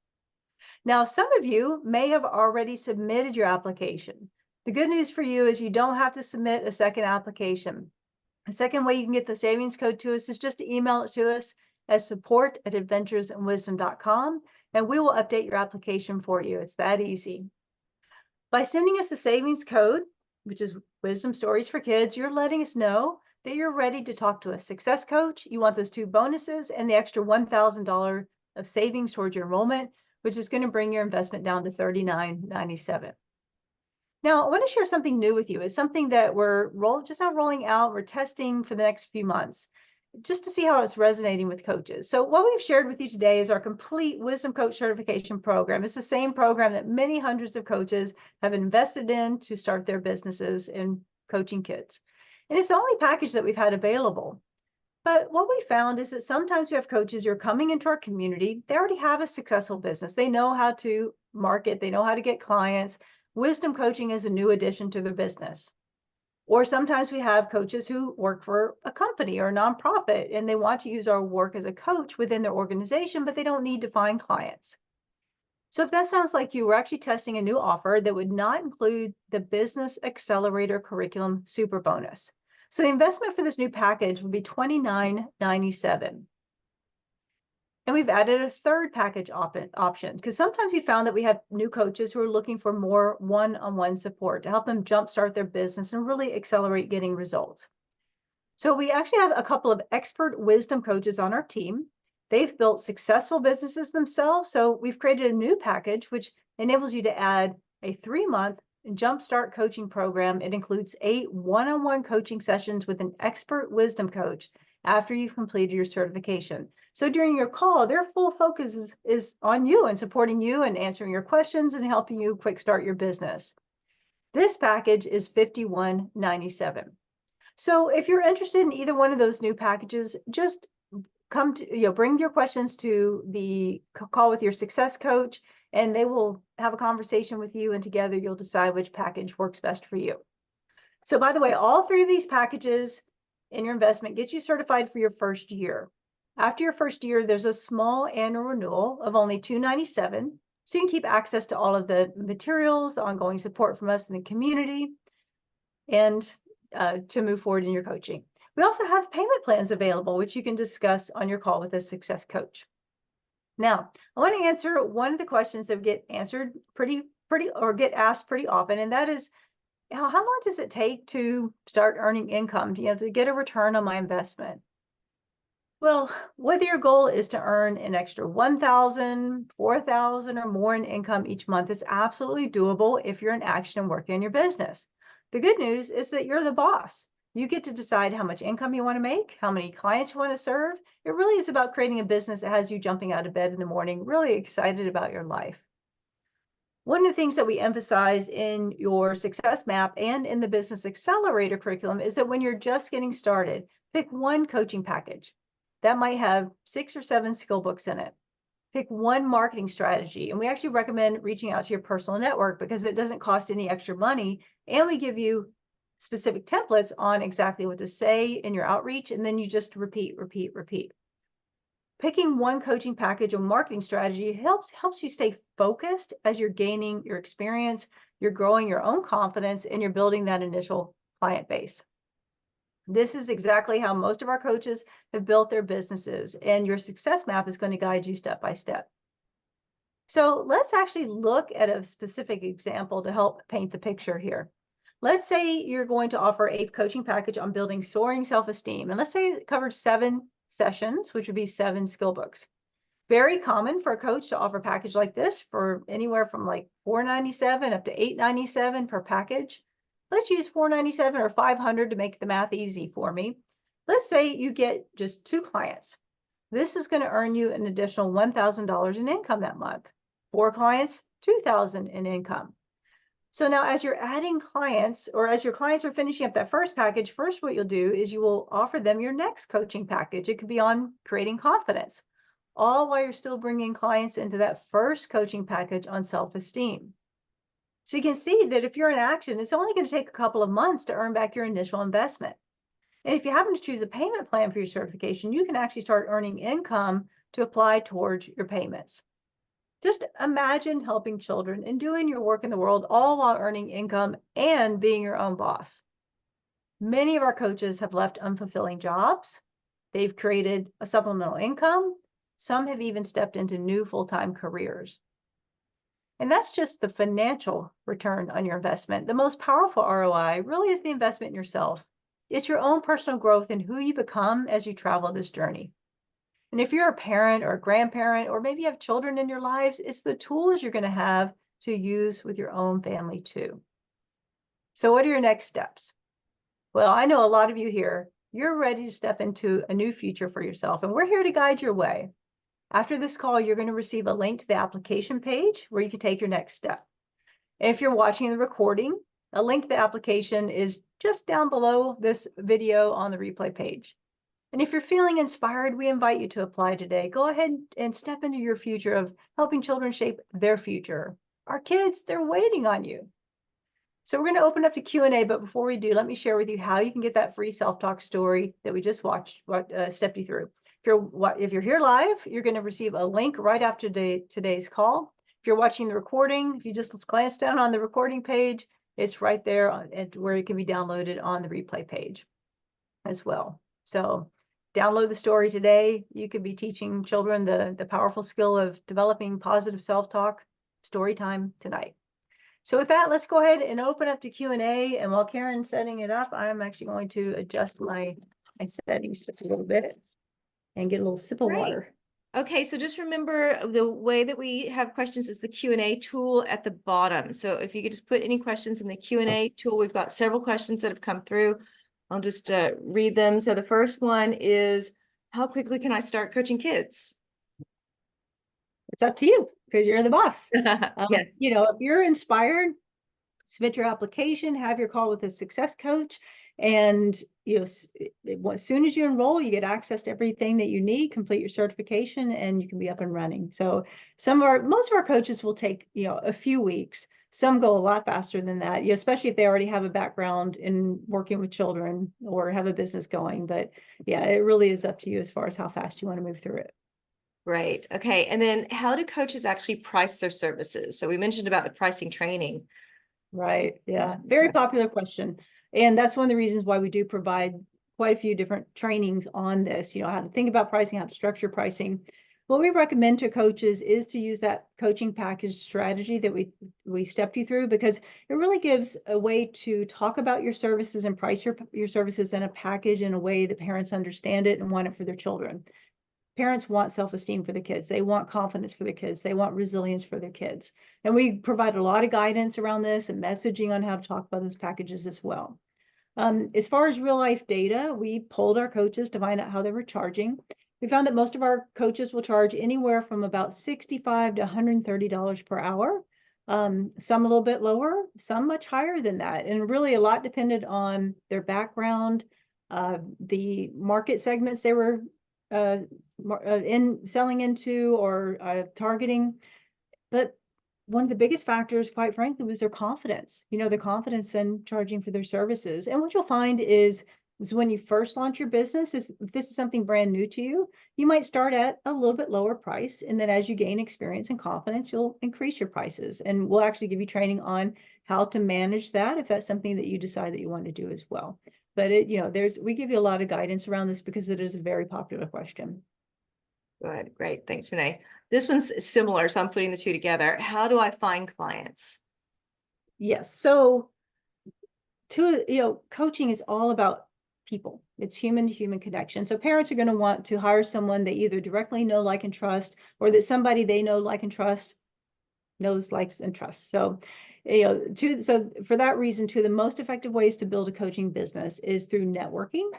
Now, some of you may have already submitted your application. The good news for you is you don't have to submit a second application. The second way you can get the savings code to us is just to email it to us at support@adventuresinwisdom.com, and we will update your application for you. It's that easy. By sending us the savings code, which is Wisdom Stories for Kids, you're letting us know that you're ready to talk to a success coach. You want those two bonuses and the extra $1,000 of savings towards your enrollment, which is going to bring your investment down to $39.97. Now, I want to share something new with you. It's something that we're just not rolling out. We're testing for the next few months, just to see how it's resonating with coaches. So what we've shared with you today is our complete Wisdom Coach certification program. It's the same program that many hundreds of coaches have invested in to start their businesses in coaching kids. And it's the only package that we've had available. But what we found is that sometimes we have coaches who are coming into our community. They already have a successful business. They know how to market. They know how to get clients. Wisdom coaching is a new addition to their business. Or sometimes we have coaches who work for a company or a nonprofit, and they want to use our work as a coach within their organization, but they don't need to find clients. So if that sounds like you, we're actually testing a new offer that would not include the Business Accelerator Curriculum Super Bonus. So the investment for this new package would be $29.97. And we've added a third package option because sometimes we found that we have new coaches who are looking for more one-on-one support to help them jumpstart their business and really accelerate getting results. So we actually have a couple of expert wisdom coaches on our team. They've built successful businesses themselves. So we've created a new package which enables you to add a 3-month jumpstart coaching program. It includes 8 one-on-one coaching sessions with an expert wisdom coach after you've completed your certification. So during your call, their full focus is on you and supporting you and answering your questions and helping you quick start your business. This package is $51.97. So if you're interested in either one of those new packages, just come to, bring your questions to the call with your success coach, and they will have a conversation with you, and together you'll decide which package works best for you. So by the way, all 3 of these packages in your investment get you certified for your first year. After your first year, there's a small annual renewal of only $297. So you can keep access to all of the materials, the ongoing support from us in the community, and to move forward in your coaching. We also have payment plans available, which you can discuss on your call with a success coach. Now, I want to answer one of the questions that get answered pretty or get asked pretty often, and that is, how long does it take to start earning income, to get a return on my investment? Well, whether your goal is to earn an extra 1,000, 4,000, or more in income each month, it's absolutely doable if you're in action and working on your business. The good news is that you're the boss. You get to decide how much income you want to make, how many clients you want to serve. It really is about creating a business that has you jumping out of bed in the morning, really excited about your life. One of the things that we emphasize in your success map and in the Business Accelerator curriculum is that when you're just getting started, pick one coaching package. That might have 6 or 7 skill books in it. Pick one marketing strategy. And we actually recommend reaching out to your personal network because it doesn't cost any extra money. And we give you specific templates on exactly what to say in your outreach. And then you just repeat, repeat, repeat. Picking one coaching package or marketing strategy helps you stay focused as you're gaining your experience, you're growing your own confidence, and you're building that initial client base. This is exactly how most of our coaches have built their businesses, and your success map is going to guide you step by step. So let's actually look at a specific example to help paint the picture here. Let's say you're going to offer a coaching package on building soaring self-esteem, and let's say it covers 7 sessions, which would be 7 skill books. Very common for a coach to offer a package like this for anywhere from like $497 up to $897 per package. Let's use $497 or $500 to make the math easy for me. Let's say you get just 2 clients. This is going to earn you an additional $1,000 in income that month. 4 clients, $2,000 in income. So now as you're adding clients, or as your clients are finishing up that first package, first what you'll do is you will offer them your next coaching package. It could be on creating confidence, all while you're still bringing clients into that first coaching package on self-esteem. So you can see that if you're in action, it's only going to take a couple of months to earn back your initial investment. And if you happen to choose a payment plan for your certification, you can actually start earning income to apply towards your payments. Just imagine helping children and doing your work in the world, all while earning income and being your own boss. Many of our coaches have left unfulfilling jobs. They've created a supplemental income. Some have even stepped into new full-time careers. And that's just the financial return on your investment. The most powerful ROI really is the investment in yourself. It's your own personal growth and who you become as you travel this journey. And if you're a parent or a grandparent, or maybe you have children in your lives, it's the tools you're going to have to use with your own family too. So what are your next steps? Well, I know a lot of you here, you're ready to step into a new future for yourself, and we're here to guide your way. After this call, you're going to receive a link to the application page where you can take your next step. If you're watching the recording, a link to the application is just down below this video on the replay page. And if you're feeling inspired, we invite you to apply today. Go ahead and step into your future of helping children shape their future. Our kids, they're waiting on you. So we're going to open up to Q&A, but before we do, let me share with you how you can get that free self-talk story that we just stepped you through. If you're here live, you're going to receive a link right after today's call. If you're watching the recording, if you just glance down on the recording page, it's right there where it can be downloaded on the replay page as well. So download the story today. You could be teaching children the powerful skill of developing positive self-talk. Story time tonight. So with that, let's go ahead and open up to Q&A. And while Karen's setting it up, I'm actually going to adjust my settings just a little bit and get a little sip of water. Okay, so just remember the way that we have questions is the Q&A tool at the bottom. So if you could just put any questions in the Q&A tool, we've got several questions that have come through. I'll just read them. So the first one is, how quickly can I start coaching kids? It's up to you because you're the boss. Yeah. If you're inspired, submit your application, have your call with a success coach. And as soon as you enroll, you get access to everything that you need, complete your certification, and you can be up and running. So most of our coaches will take a few weeks. Some go a lot faster than that, especially if they already have a background in working with children or have a business going. But yeah, it really is up to you as far as how fast you want to move through it. Right. Okay. And then how do coaches actually price their services? So we mentioned about the pricing training. Right. Yeah. Very popular question. And that's one of the reasons why we do provide quite a few different trainings on this, how to think about pricing, how to structure pricing. what we recommend to coaches is to use that coaching package strategy that we stepped you through, because it really gives a way to talk about your services and price your services in a package in a way that parents understand it and want it for their children. Parents want self-esteem for the kids. They want confidence for the kids. They want resilience for their kids. And we provide a lot of guidance around this and messaging on how to talk about those packages as well. As far as real life data, we polled our coaches to find out how they were charging. We found that most of our coaches will charge anywhere from about $65 to $130 per hour. Some a little bit lower, some much higher than that. And really a lot depended on their background, the market segments they were selling into or targeting. But one of the biggest factors, quite frankly, was their confidence, their confidence in charging for their services. And what you'll find is when you first launch your business, if this is something brand new to you, you might start at a little bit lower price. And then as you gain experience and confidence, you'll increase your prices. And we'll actually give you training on how to manage that if that's something that you decide that you want to do as well. But we give you a lot of guidance around this because it is a very popular question. Good, great. Thanks, Renee. This one's similar, so I'm putting the two together. How do I find clients? Yes. So coaching is all about people. It's human to human connection. So parents are going to want to hire someone they either directly know, like, and trust, or that somebody they know, like, and trust knows, likes, and trusts. So so for that reason, two of the most effective ways to build a coaching business is through networking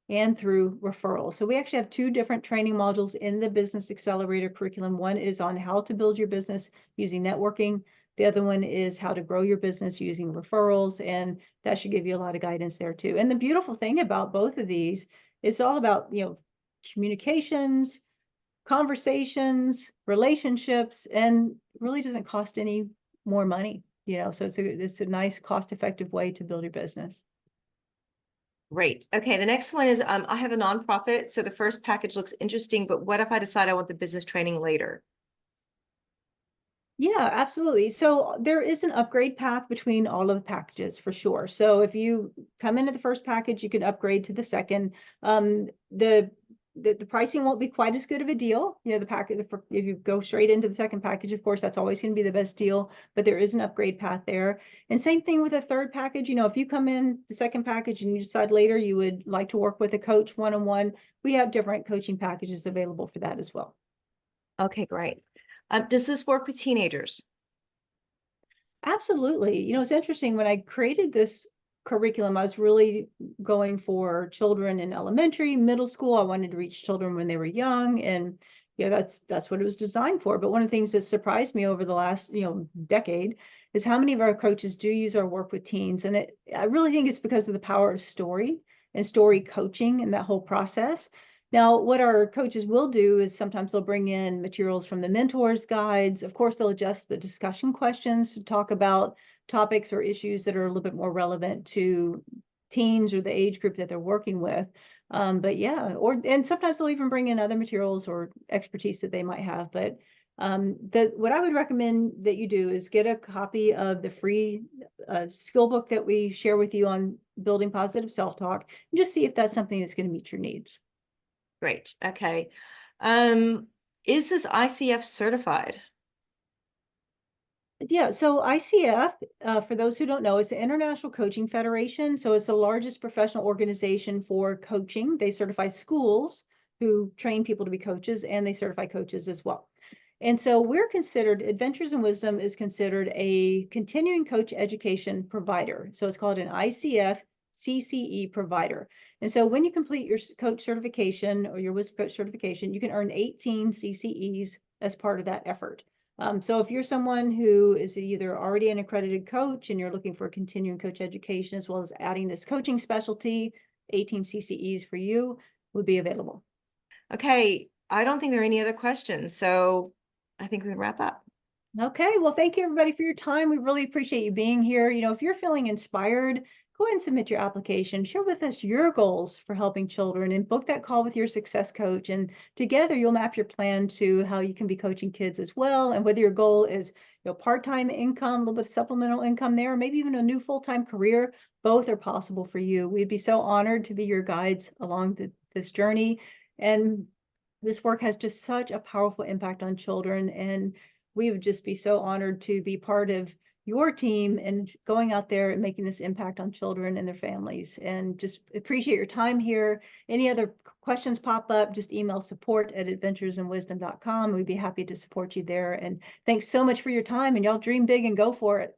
and through referrals. So we actually have two different training modules in the Business Accelerator curriculum. One is on how to build your business using networking. The other one is how to grow your business using referrals. And that should give you a lot of guidance there too. And the beautiful thing about both of these, it's all about, communications, conversations, relationships, and really doesn't cost any more money. So it's a nice cost-effective way to build your business. Great. Okay, the next one is I have a nonprofit. So the first package looks interesting, but what if I decide I want the business training later? Yeah, absolutely. So there is an upgrade path between all of the packages for sure. So if you come into the first package, you can upgrade to the second. The pricing won't be quite as good of a deal. The package, if you go straight into the second package, of course, that's always going to be the best deal, but there is an upgrade path there. And same thing with a third package. If you come in the second package and you decide later you would like to work with a coach one-on-one, we have different coaching packages available for that as well. Okay, great. Does this work with teenagers? Absolutely. It's interesting. When I created this curriculum, I was really going for children in elementary, middle school. I wanted to reach children when they were young, and that's what it was designed for. But one of the things that surprised me over the last decade is how many of our coaches do use our work with teens. And I really think it's because of the power of story and story coaching and that whole process. Now, what our coaches will do is sometimes they'll bring in materials from the mentors guides. Of course, they'll adjust the discussion questions to talk about topics or issues that are a little bit more relevant to teens or the age group that they're working with. But yeah, and sometimes they'll even bring in other materials or expertise that they might have. But what I would recommend that you do is get a copy of the free skill book that we share with you on building positive self-talk, and just see if that's something that's going to meet your needs. Great. Okay. Is this ICF certified? Yeah, so ICF, for those who don't know, is the International Coaching Federation. So it's the largest professional organization for coaching. They certify schools who train people to be coaches, and they certify coaches as well. And so we're considered, Adventures in Wisdom is considered a continuing coach education provider. So it's called an ICF CCE provider. And so when you complete your coach certification or your Wisdom coach certification, you can earn 18 CCEs as part of that effort. So if you're someone who is either already an accredited coach and you're looking for continuing coach education, as well as adding this coaching specialty, 18 CCEs for you would be available. Okay. I don't think there are any other questions. So I think we can wrap up. Okay. Well, thank you everybody for your time. We really appreciate you being here. If you're feeling inspired, go ahead and submit your application. Share with us your goals for helping children and book that call with your success coach. And together you'll map your plan to how you can be coaching kids as well. And whether your goal is part-time income, a little bit of supplemental income there, maybe even a new full-time career, both are possible for you. We'd be so honored to be your guides along this journey. And This work has just such a powerful impact on children, and we would just be so honored to be part of your team and going out there and making this impact on children and their families. And just appreciate your time here. Any other questions pop up, just email support@adventuresinwisdom.com. We'd be happy to support you there. And thanks so much for your time, and y'all dream big and go for it.